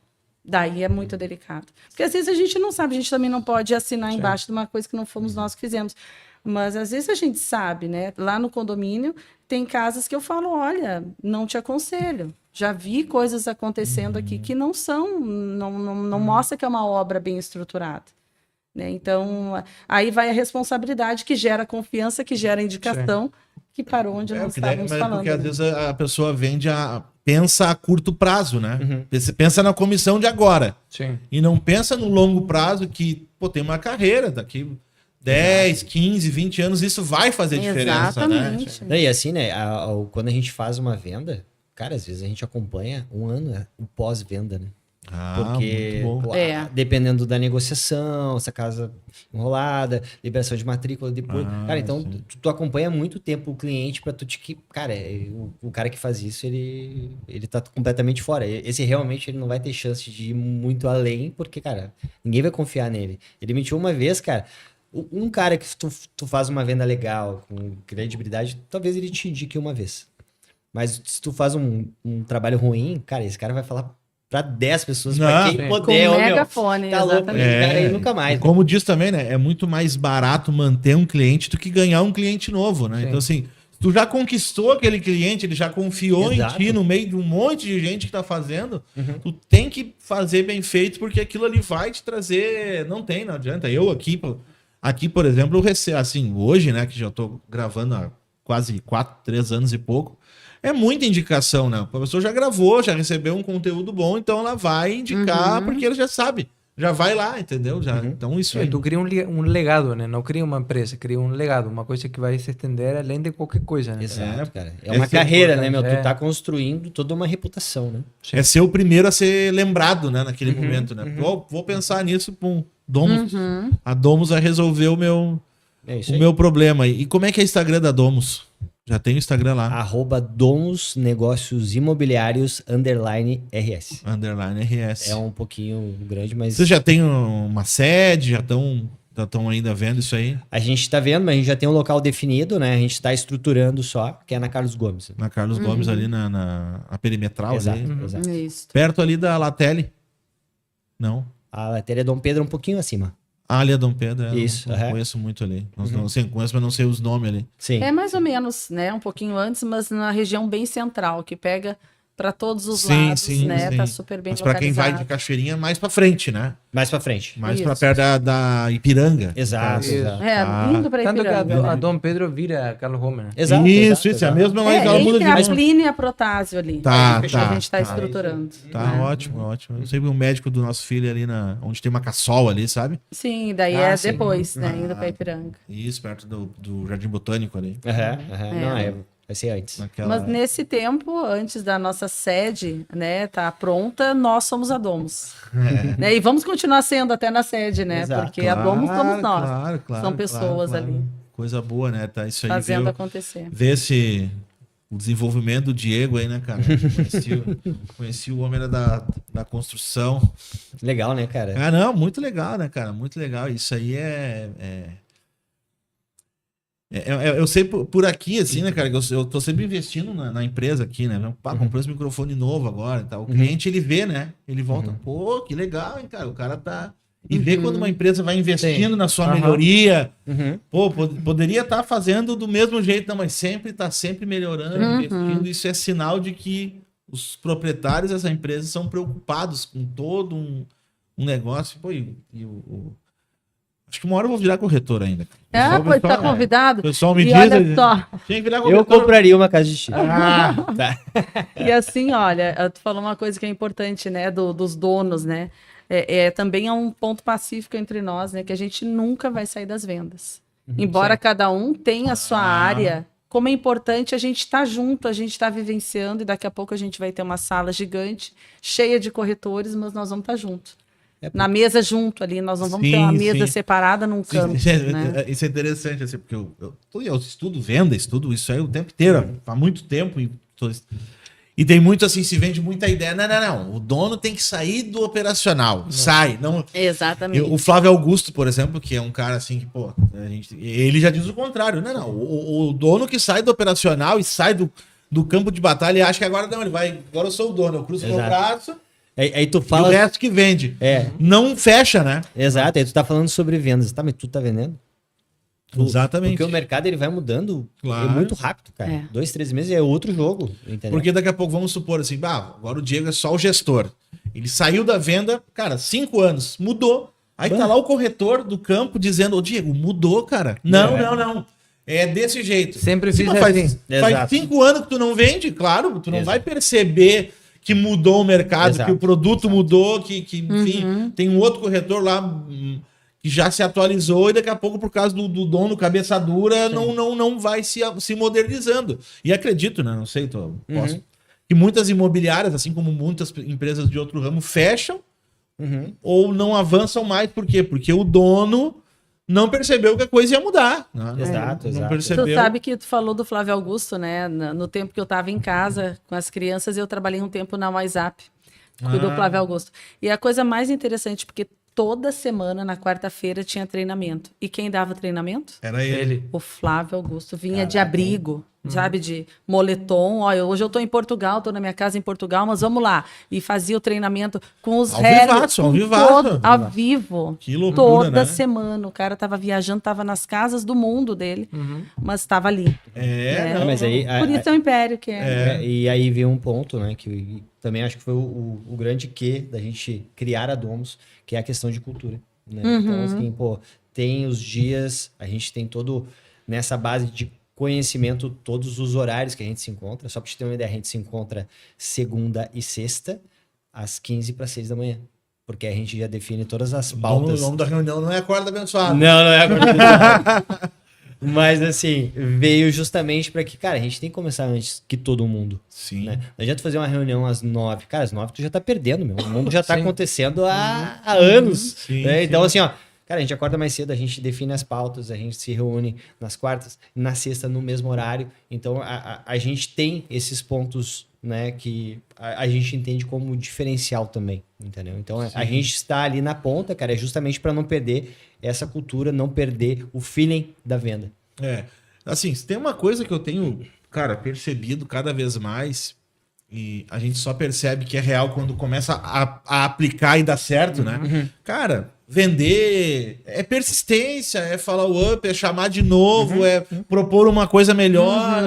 Daí é muito delicado. Porque às vezes a gente não sabe, a gente também não pode assinar embaixo de uma coisa que não fomos nós que fizemos. Mas às vezes a gente sabe, né? Lá no condomínio tem casas que eu falo, olha, não te aconselho. Já vi coisas acontecendo aqui que não mostra que é uma obra bem estruturada. Né? Então, aí vai a responsabilidade que gera confiança, que gera indicação, que para onde nós estávamos falando. Porque às vezes a pessoa pensa a curto prazo, né? Você pensa na comissão de agora. Sim. E não pensa no longo prazo que, tem uma carreira daqui 10, 15, 20 anos, isso vai fazer diferença, Exatamente. né? E assim, né? Quando a gente faz uma venda, cara, às vezes a gente acompanha um ano o pós-venda, né? Porque, muito bom. dependendo da negociação, essa casa enrolada, liberação de matrícula depois. Cara, então tu acompanha muito tempo o cliente pra tu cara, o cara que faz isso, ele tá completamente fora. Esse realmente ele não vai ter chance de ir muito além, porque, cara, ninguém vai confiar nele. Ele mentiu uma vez, cara. Um cara que tu faz uma venda legal, com credibilidade, talvez ele te indique uma vez. Mas se tu faz um trabalho ruim, cara, esse cara vai falar pra 10 pessoas, pra quem puder. Com megafone, tá louco, cara, aí nunca mais. Como diz também, né? É muito mais barato manter um cliente do que ganhar um cliente novo, né? Sim. Então, assim, tu já conquistou aquele cliente, ele já confiou Exato. em ti no meio de um monte de gente que tá fazendo, tu tem que fazer bem feito, porque aquilo ali vai te trazer... Não adianta. Eu aqui, por exemplo, eu recebo, assim, hoje, né, que já tô gravando há quase 3 anos e pouco, é muita indicação, né? A pessoa já gravou, já recebeu um conteúdo bom, então ela vai indicar porque ela já sabe. Já vai lá, entendeu? Então isso aí. Tu cria um legado, né? Não cria uma empresa, cria um legado, uma coisa que vai se estender além de qualquer coisa, né? Exato, cara. É uma carreira, né, meu? Tu tá construindo toda uma reputação, né? É ser o primeiro a ser lembrado, né, naquele momento, né? Vou pensar nisso, pum, Domus. A Domus vai resolver o meu problema. E como é que é o Instagram da Domus? Já tem o Instagram lá. @Domus Negócios Imobiliários _RS. _RS. É um pouquinho grande, mas... Vocês já têm uma sede? Já estão ainda vendo isso aí? A gente tá vendo, mas a gente já tem um local definido, né? A gente tá estruturando só, que é na Carlos Gomes. Na Carlos Gomes, ali na perimetral. Exato, ali. Isso. Perto ali da Latele? Não. A lateral é Dom Pedro um pouquinho acima. Ali é Dom Pedro. Isso, Eu conheço muito ali. Não sei, conheço, mas não sei os nomes ali. Sim. É mais ou menos, né? Um pouquinho antes, mas na região bem central, que pega para todos os Sim, lados, sim, né? sim. Tá super bem Mas pra quem vai de localizado. Cachoeirinha, é mais pra frente, né? Mais pra frente. Mais pra Isso. perto da Ipiranga. Exato, Isso. exato. É, Ah. indo para Tanto que Ipiranga. a Dom Pedro vira Carlos Gomes, né? Exato, Isso, exato, é a exato. mesma, mas ela muda de Entre a nome. Plínio e a Protásio ali. Tá, que a gente tá tá. estruturando. Tá, né? ótimo, ótimo. Eu sei que o médico do nosso filho ali, onde tem uma caçol ali, sabe? Sim, daí Ah, é sim. depois, né? Indo para Ipiranga. Isso, perto do Jardim Botânico ali. Aham, aham. É. Não, vai ser antes. Naquela... Mas nesse tempo, antes da nossa sede, né, tá pronta, nós somos a Domus. Né? E vamos continuar sendo até na sede, né? Exato. Porque a Domus somos nós. Claro, São pessoas ali. Coisa boa, né? Tá isso aí. Fazendo acontecer. Ver o desenvolvimento do Diego aí, né, cara? Conheci o homem da construção. Legal, né, cara? Ah, não, muito legal, né, cara? Muito legal. Isso aí eu sei por aqui, assim, né, cara, que eu tô sempre investindo na empresa aqui, né? Pá, comprei esse microfone novo agora e tal. O cliente, ele vê, né? Ele volta, pô, que legal, hein, cara? O cara tá... E vê quando uma empresa vai investindo na sua melhoria. Pô, poderia estar fazendo do mesmo jeito, não, mas tá sempre melhorando, investindo. Isso é sinal de que os proprietários dessa empresa são preocupados com todo um negócio. Pô, acho que uma hora eu vou virar corretor ainda. Pois tá convidado. O pessoal me E diz... olha só. Tinha que virar Eu corretor. compraria uma casa de tiro. Tá. E assim, olha, tu falou uma coisa que é importante, né, dos donos, né? Também é um ponto pacífico entre nós, né? Que a gente nunca vai sair das vendas. Embora cada um tenha a sua área, como é importante a gente estar junto, a gente estar vivenciando, e daqui a pouco a gente vai ter uma sala gigante, cheia de corretores, mas nós vamos estar juntos. Na mesa junto ali, nós não vamos ter uma mesa separada num canto. Né? Isso é interessante, assim, porque eu estudo venda, estudo isso aí o tempo inteiro, há muito tempo. E tem muito assim, se vende muita ideia. Não. O dono tem que sair do operacional. Sai. Não... Exatamente. O Flávio Augusto, por exemplo, que é um cara assim que, pô, ele já diz o contrário. Não. O dono que sai do operacional e sai do campo de batalha e acha que agora não, agora eu sou o dono, eu cruzo meu braço. Aí tu E fala. o resto que vende. Não fecha, né? Exato, aí tu tá falando sobre vendas. Tá, mas tu tá vendendo? Exatamente. Porque o mercado ele vai mudando Claro. muito rápido, cara. 2, 3 meses é outro jogo, entendeu? Porque daqui a pouco, vamos supor assim, agora o Diego é só o gestor. Ele saiu da venda, cara, 5 anos, mudou. Aí tá lá o corretor do campo dizendo, ô Diego, mudou, cara. Não. É desse jeito. Sempre Sim, fiz mas assim. Faz Exato. 5 anos que tu não vende, claro, tu não Exato. vai perceber que mudou o mercado, Exato. que o produto mudou, que enfim, tem um outro corretor lá que já se atualizou e daqui a pouco, por causa do dono cabeça dura, não vai se modernizando. E acredito, né? Não sei, posso, que muitas imobiliárias, assim como muitas empresas de outro ramo, fecham ou não avançam mais. Por quê? Porque o dono não percebeu que a coisa ia mudar. Né? Exato, Não exato. percebeu. Tu sabe que tu falou do Flávio Augusto, né? No tempo que eu estava em casa com as crianças, eu trabalhei um tempo na WhatsApp, do Flávio Augusto. E a coisa mais interessante, porque toda semana, na quarta-feira, tinha treinamento. E quem dava treinamento? Era ele. O Flávio Augusto vinha de abrigo, sabe? De moletom. Olha, hoje eu tô em Portugal, tô na minha casa em Portugal, mas vamos lá. E fazia o treinamento com os Ao réus. vivaço. Ao vivo. Que loucura, Toda né? semana. O cara tava viajando, tava nas casas do mundo dele, mas tava ali. Mas aí, Por isso é o império que é. E aí veio um ponto, né, que também acho que foi o grande quê da gente criar a Domus, que é a questão de cultura, né? Então, assim, pô, tem os dias, a gente tem todo nessa base de conhecimento, todos os horários que a gente se encontra. Só pra te ter uma ideia, a gente se encontra segunda e sexta, às 15 para 6 da manhã. Porque a gente já define todas as pautas. O nome da reunião não é Acorda Abençoado. Não é a Mas assim, veio justamente para que, cara, a gente tem que começar antes que todo mundo. Sim. Né? Não adianta fazer uma reunião às 9. Cara, às 9 tu já tá perdendo, meu. O mundo já tá acontecendo há anos. Sim, né? sim. Então, assim, ó, cara, a gente acorda mais cedo, a gente define as pautas, a gente se reúne nas quartas, na sexta, no mesmo horário. Então, a gente tem esses pontos, né, que a gente entende como diferencial também, entendeu? Então, a gente está ali na ponta, cara, é justamente para não perder essa cultura, não perder o feeling da venda. Assim, se tem uma coisa que eu tenho, cara, percebido cada vez mais, e a gente só percebe que é real quando começa a aplicar e dá certo, né? Cara, vender, é persistência, é follow-up, é chamar de novo, é propor uma coisa melhor.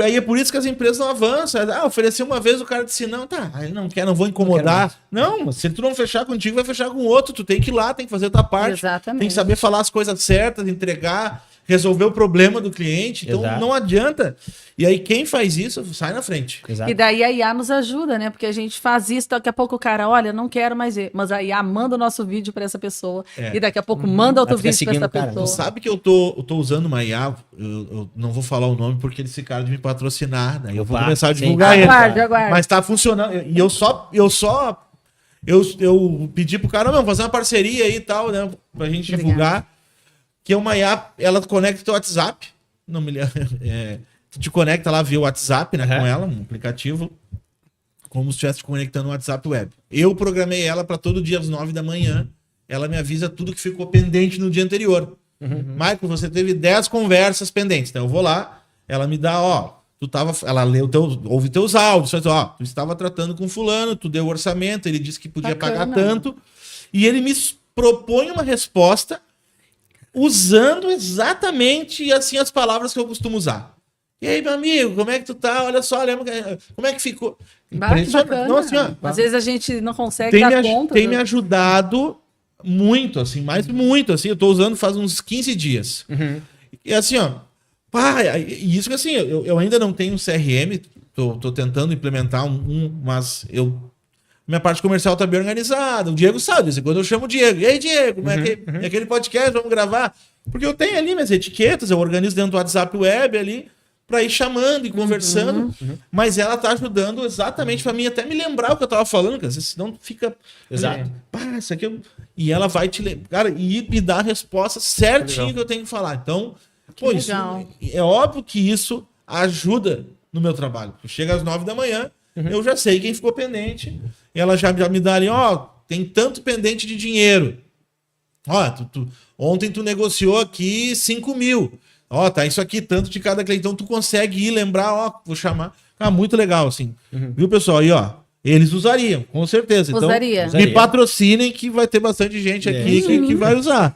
Aí é por isso que as empresas não avançam. Ofereceu uma vez, o cara disse, não, tá, ele não quer, não vou incomodar. Não, se tu não fechar contigo, vai fechar com outro. Tu tem que ir lá, tem que fazer a tua parte. Exatamente. Tem que saber falar as coisas certas, entregar, resolver o problema do cliente. Então não adianta. E aí quem faz isso, sai na frente. Exato. E daí a IA nos ajuda, né? Porque a gente faz isso, daqui a pouco o cara, olha, não quero mais ver. Mas a IA manda o nosso vídeo para essa pessoa. E daqui a pouco manda outro Vai ficar vídeo para essa seguindo o cara. pessoa. Tu sabe que eu tô usando uma IA, eu não vou falar o nome porque eles ficaram de me patrocinar, né? Eu vou Opa, começar a sim. divulgar ele. Aguarde. Mas tá funcionando. E eu pedi pro cara, não, fazer uma parceria aí e tal, né? Pra gente Obrigada. divulgar. Que é uma IA, ela conecta o teu WhatsApp. Não me lembro. Tu te conecta lá via WhatsApp, né? Com ela, um aplicativo. Como se estivesse te conectando no WhatsApp web. Eu programei ela para todo dia às 9 da manhã. Ela me avisa tudo que ficou pendente no dia anterior. Michael, você teve 10 conversas pendentes. Então eu vou lá, ela me dá, ela lê ouve teus áudios, tu estava tratando com fulano, tu deu o orçamento, ele disse que podia pagar tanto, e ele me propõe uma resposta usando exatamente assim as palavras que eu costumo usar. E aí, meu amigo, como é que tu tá? Olha só, lembra como é que ficou? Bacana. Não, assim, Às vezes a gente não consegue dar conta. Tem me ajudado muito, assim, mas muito, assim. Eu tô usando faz uns 15 dias. E assim, e isso que assim, eu ainda não tenho um CRM, tô tentando implementar mas minha parte comercial tá bem organizada. O Diego sabe, quando eu chamo o Diego, e aí, Diego, como é aquele podcast, vamos gravar? Porque eu tenho ali minhas etiquetas, eu organizo dentro do WhatsApp web ali, para ir chamando e conversando, mas ela tá ajudando exatamente para mim até me lembrar o que eu tava falando, que às vezes senão fica... Exato. Isso aqui e ela vai te lembrar, cara, e me dá a resposta certinho que eu tenho que falar. Então, isso, é óbvio que isso ajuda no meu trabalho. Chega às 9 da manhã, eu já sei quem ficou pendente, e ela já me dá ali, tem tanto pendente de dinheiro. Ontem tu negociou aqui 5 mil. Tá isso aqui, tanto de cada cliente. Então tu consegue ir lembrar, vou chamar. Muito legal, assim. Viu, pessoal? Aí, eles usariam, com certeza. Então, me patrocinem que vai ter bastante gente aqui que vai usar.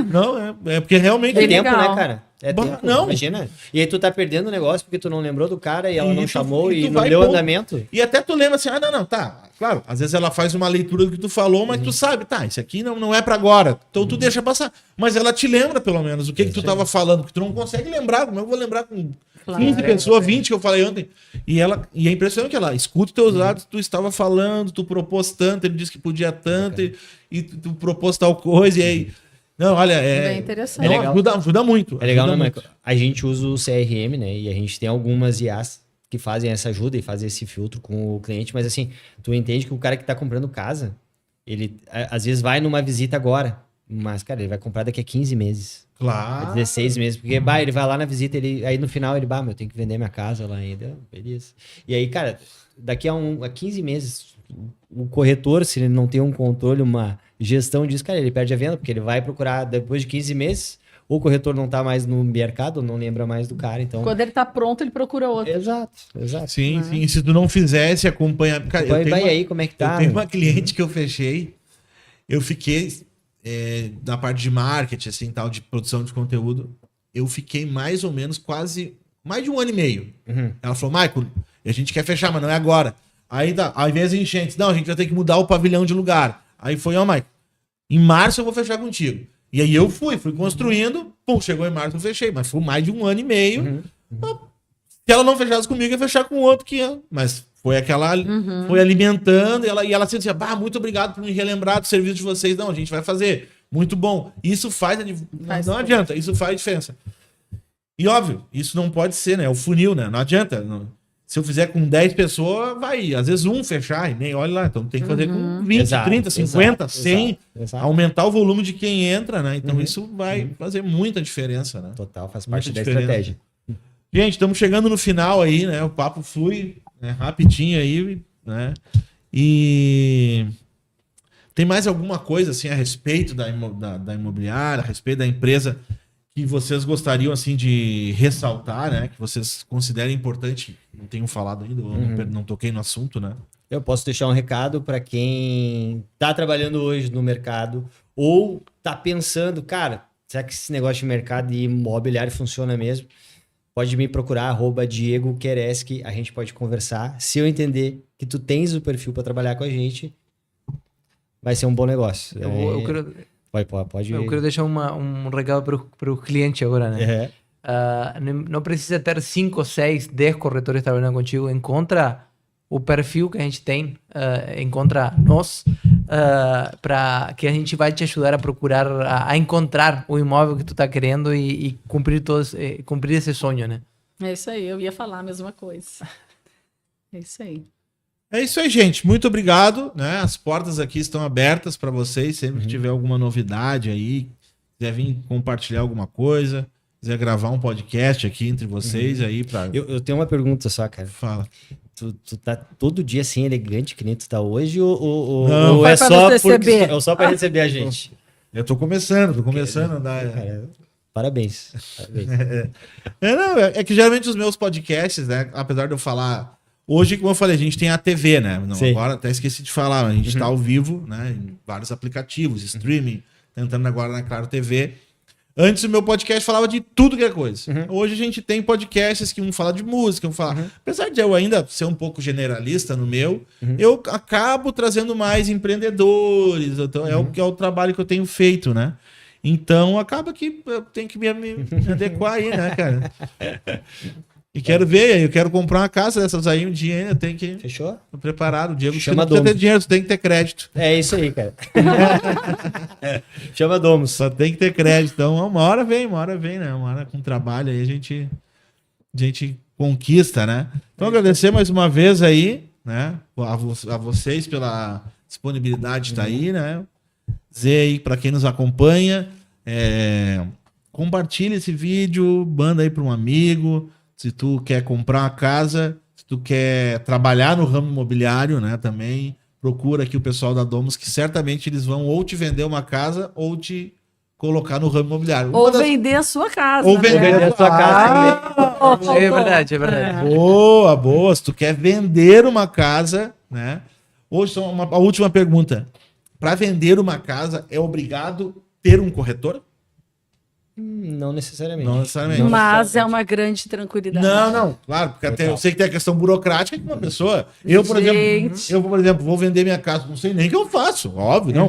Não, é porque realmente... É tempo, né, cara? É tempo, não. Imagina. E aí tu tá perdendo o negócio porque tu não lembrou do cara e ela não tu chamou e não vai deu andamento. E até tu lembra assim, tá. Claro, às vezes ela faz uma leitura do que tu falou, mas tu sabe, isso aqui não é pra agora. Então tu deixa passar. Mas ela te lembra, pelo menos, o que tu tava falando, porque tu não consegue lembrar. Como eu vou lembrar com 15 pessoas, 20 que eu falei ontem. E é impressionante que ela escuta os teus dados, tu estava falando, tu propôs tanto, ele disse que podia tanto, e tu propôs tal coisa, e aí... Não, olha, bem interessante. Ajuda muito. É legal, ajuda né, muito. Michael? A gente usa o CRM, né? E a gente tem algumas IAs que fazem essa ajuda e fazem esse filtro com o cliente, mas assim, tu entende que o cara que tá comprando casa, ele às vezes vai numa visita agora, mas, cara, ele vai comprar daqui a 15 meses. Claro. 16 meses, porque, ele vai lá na visita, aí no final ele, eu tenho que vender minha casa lá ainda, beleza. E aí, cara, daqui a 15 meses, o corretor, se ele não tem um controle, uma gestão disso, cara, ele perde a venda, porque ele vai procurar depois de 15 meses, ou o corretor não tá mais no mercado, ou não lembra mais do cara, então... Quando ele tá pronto, ele procura outro. Exato. Sim. E se tu não fizesse acompanhar... Cara, aí, como é que tá? Eu tenho uma cliente que eu fechei, eu fiquei... na parte de marketing, assim, tal, de produção de conteúdo, eu fiquei mais ou menos mais de 1 ano e meio. Ela falou, Michael, a gente quer fechar, mas não é agora. Aí, ao invés de enchentes, não, a gente vai ter que mudar o pavilhão de lugar. Aí foi, Michael, em março eu vou fechar contigo. E aí eu fui construindo, chegou em março eu fechei, mas foi mais de 1 ano e meio. Se ela não fechasse comigo, ia fechar com outro que ia. Mas foi aquela. Foi alimentando, e ela dizia, muito obrigado por me relembrar do serviço de vocês. Não, a gente vai fazer. Muito bom. Isso faz não adianta, isso faz diferença. E óbvio, isso não pode ser, né? O funil, né? Não adianta. Se eu fizer com 10 pessoas, vai. Às vezes fechar e nem olha lá. Então tem que fazer com 20, 30, 50, 100. Exato. Aumentar o volume de quem entra, né? Então isso vai fazer muita diferença, né? Total, faz parte da estratégia. Gente, estamos chegando no final aí, né? O papo flui, né? Rapidinho aí, né? E tem mais alguma coisa assim a respeito da imobiliária, a respeito da empresa que vocês gostariam assim de ressaltar, né? Que vocês considerem importante? Não tenho falado ainda, não toquei no assunto, né? Eu posso deixar um recado para quem tá trabalhando hoje no mercado ou tá pensando, cara, será que esse negócio de mercado e imobiliário funciona mesmo? Pode me procurar, @Diego Kereski, a gente pode conversar. Se eu entender que tu tens o perfil para trabalhar com a gente, vai ser um bom negócio. Eu quero, Pode eu quero deixar um recado para o cliente agora, né? É. Não precisa ter 5, 6, 10 corretores trabalhando contigo. Encontra o perfil que a gente tem, encontra nós, para que a gente vai te ajudar a procurar, a encontrar o imóvel que tu tá querendo e cumprir esse sonho, né? É isso aí, eu ia falar a mesma coisa. É isso aí. É isso aí, gente. Muito obrigado, né? As portas aqui estão abertas para vocês. Sempre que tiver alguma novidade aí, quiser vir compartilhar alguma coisa, quiser gravar um podcast aqui entre vocês aí para. Eu tenho uma pergunta só, cara. Fala. Tu tá todo dia assim elegante que nem tu tá hoje ou Não, é foi pra só nos receber. é só para receber a gente? Eu tô começando a andar. Cara, parabéns. É que geralmente os meus podcasts, né? Apesar de eu falar. Hoje, como eu falei, a gente tem a TV, né? Não, Sim. agora até esqueci de falar, a gente tá ao vivo, né? Em vários aplicativos, streaming, tentando agora na Claro TV. Antes o meu podcast falava de tudo que é coisa. Hoje a gente tem podcasts que um fala de música, um fala. Apesar de eu ainda ser um pouco generalista no meu, eu acabo trazendo mais empreendedores. Então, é o trabalho que eu tenho feito, né? Então acaba que eu tenho que me adequar aí, né, cara? E quero ver, eu quero comprar uma casa dessas aí um dia ainda, tem que Fechou? tô preparado. O Diego Chama não precisa ter Domus. dinheiro, você tem que ter crédito. É isso aí, cara. Chama Domus. Só tem que ter crédito. Então, uma hora vem, né? Uma hora com trabalho aí a gente conquista, né? Então, agradecer mais uma vez aí, né? A vocês pela disponibilidade de estar aí, né? Dizer aí para quem nos acompanha, compartilha esse vídeo, manda aí para um amigo. Se tu quer comprar uma casa, se tu quer trabalhar no ramo imobiliário, né? Também procura aqui o pessoal da Domus, que certamente eles vão ou te vender uma casa ou te colocar no ramo imobiliário. Ou vender a sua casa. Ou né? vender a sua casa. É verdade, é verdade. Boa. Se tu quer vender uma casa, né? Hoje, só a última pergunta. Para vender uma casa, é obrigado ter um corretor? Não necessariamente. Não necessariamente. Mas é uma grande tranquilidade. Não, claro, porque até eu sei que tem a questão burocrática que uma pessoa. Eu, por exemplo, vou vender minha casa, não sei nem o que eu faço, óbvio, não.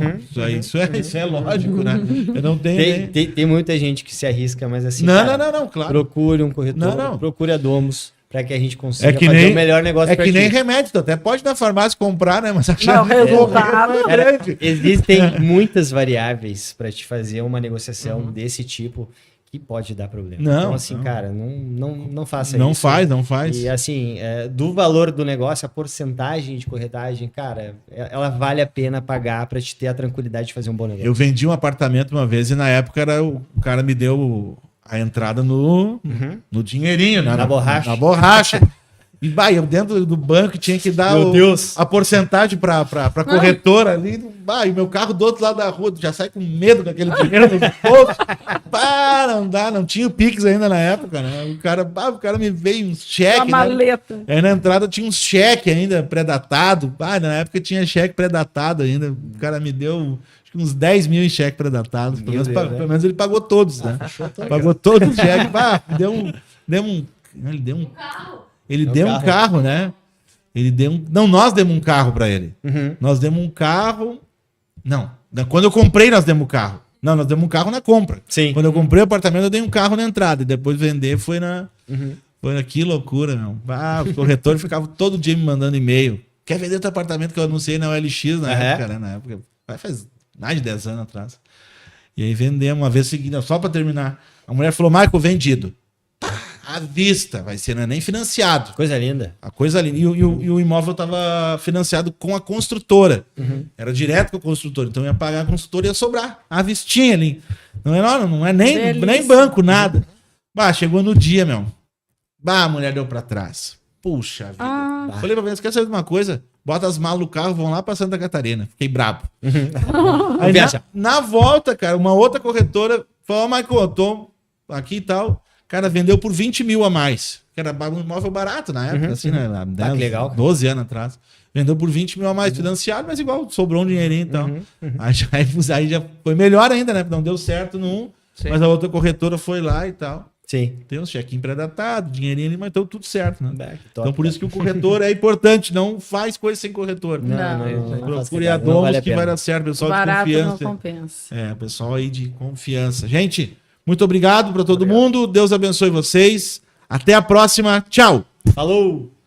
Isso é lógico, né? Eu não tenho. Tem muita gente que se arrisca, mas assim. Não, claro. Procure um corretor, Não. procure a Domus, para que a gente consiga que fazer nem- o melhor negócio É pra que nem ti. remédio, tu até pode ir na farmácia comprar, né? Mas Não, resultado. é grande. Existem muitas variáveis para te fazer uma negociação desse tipo que pode dar problema. Não, Então, assim, não. cara, não faça Não isso. faz. E assim, do valor do negócio, a porcentagem de corretagem, cara, ela vale a pena pagar para te ter a tranquilidade de fazer um bom negócio. Eu vendi um apartamento uma vez e na época o cara me deu a entrada no dinheirinho, né? Na borracha. Na borracha. E eu dentro do banco tinha que dar Meu Deus. a porcentagem pra corretora ali. E o meu carro do outro lado da rua já sai com medo com aquele dinheiro no bolso. Não dá, não tinha o Pix ainda na época, né? O cara me veio uns cheques. Uma maleta. Aí na entrada tinha uns cheques ainda pré-datado. Na época tinha cheque pré-datado ainda. O cara me deu acho que uns 10 mil em cheque pré-datado. Pelo menos ele pagou todos, né? Pagou todos os cheques. Ele deu um carro, né? Nós demos um carro pra ele. Nós demos um carro. Não. Quando eu comprei, nós demos um carro. Não, nós demos um carro na compra. Sim. Quando eu comprei o apartamento, eu dei um carro na entrada. E depois vender foi na. Que loucura, meu. Os corretores ficavam todo dia me mandando e-mail. Quer vender teu apartamento que eu anunciei na OLX na época, né? Na época. Faz mais de 10 anos atrás. E aí vendemos uma vez seguida, só pra terminar. A mulher falou, Michael, vendido. À vista, vai ser, não é nem financiado. Coisa linda. A coisa ali. E o imóvel estava financiado com a construtora. Era direto com a construtora. Então ia pagar a construtora e ia sobrar. A vistinha ali. Não é nem banco, nada. Chegou no dia, meu. A mulher deu pra trás. Puxa vida. Falei pra você, quer saber de uma coisa? Bota as malas no carro, vão lá pra Santa Catarina. Fiquei brabo. Aí na volta, cara, uma outra corretora falou, Michael, eu tô aqui e tal. Cara, vendeu por 20 mil a mais. Que era um imóvel barato na época, assim, né? Que legal. 12 anos atrás. Vendeu por 20 mil a mais, financiado, mas igual, sobrou um dinheirinho, então. Aí já foi melhor ainda, né? Não deu certo num, Sim. mas a outra corretora foi lá e tal. Sim. Tem uns check-in pré-datado, dinheirinho ali, mas então tudo certo, né? Top, Então por isso que o corretor é importante, não faz coisa sem corretor. Não. Procure a Domos que vai dar certo, pessoal de Barato não confiança. compensa. É, pessoal aí de confiança. Gente, muito obrigado para todo mundo. Deus abençoe vocês. Até a próxima. Tchau. Falou!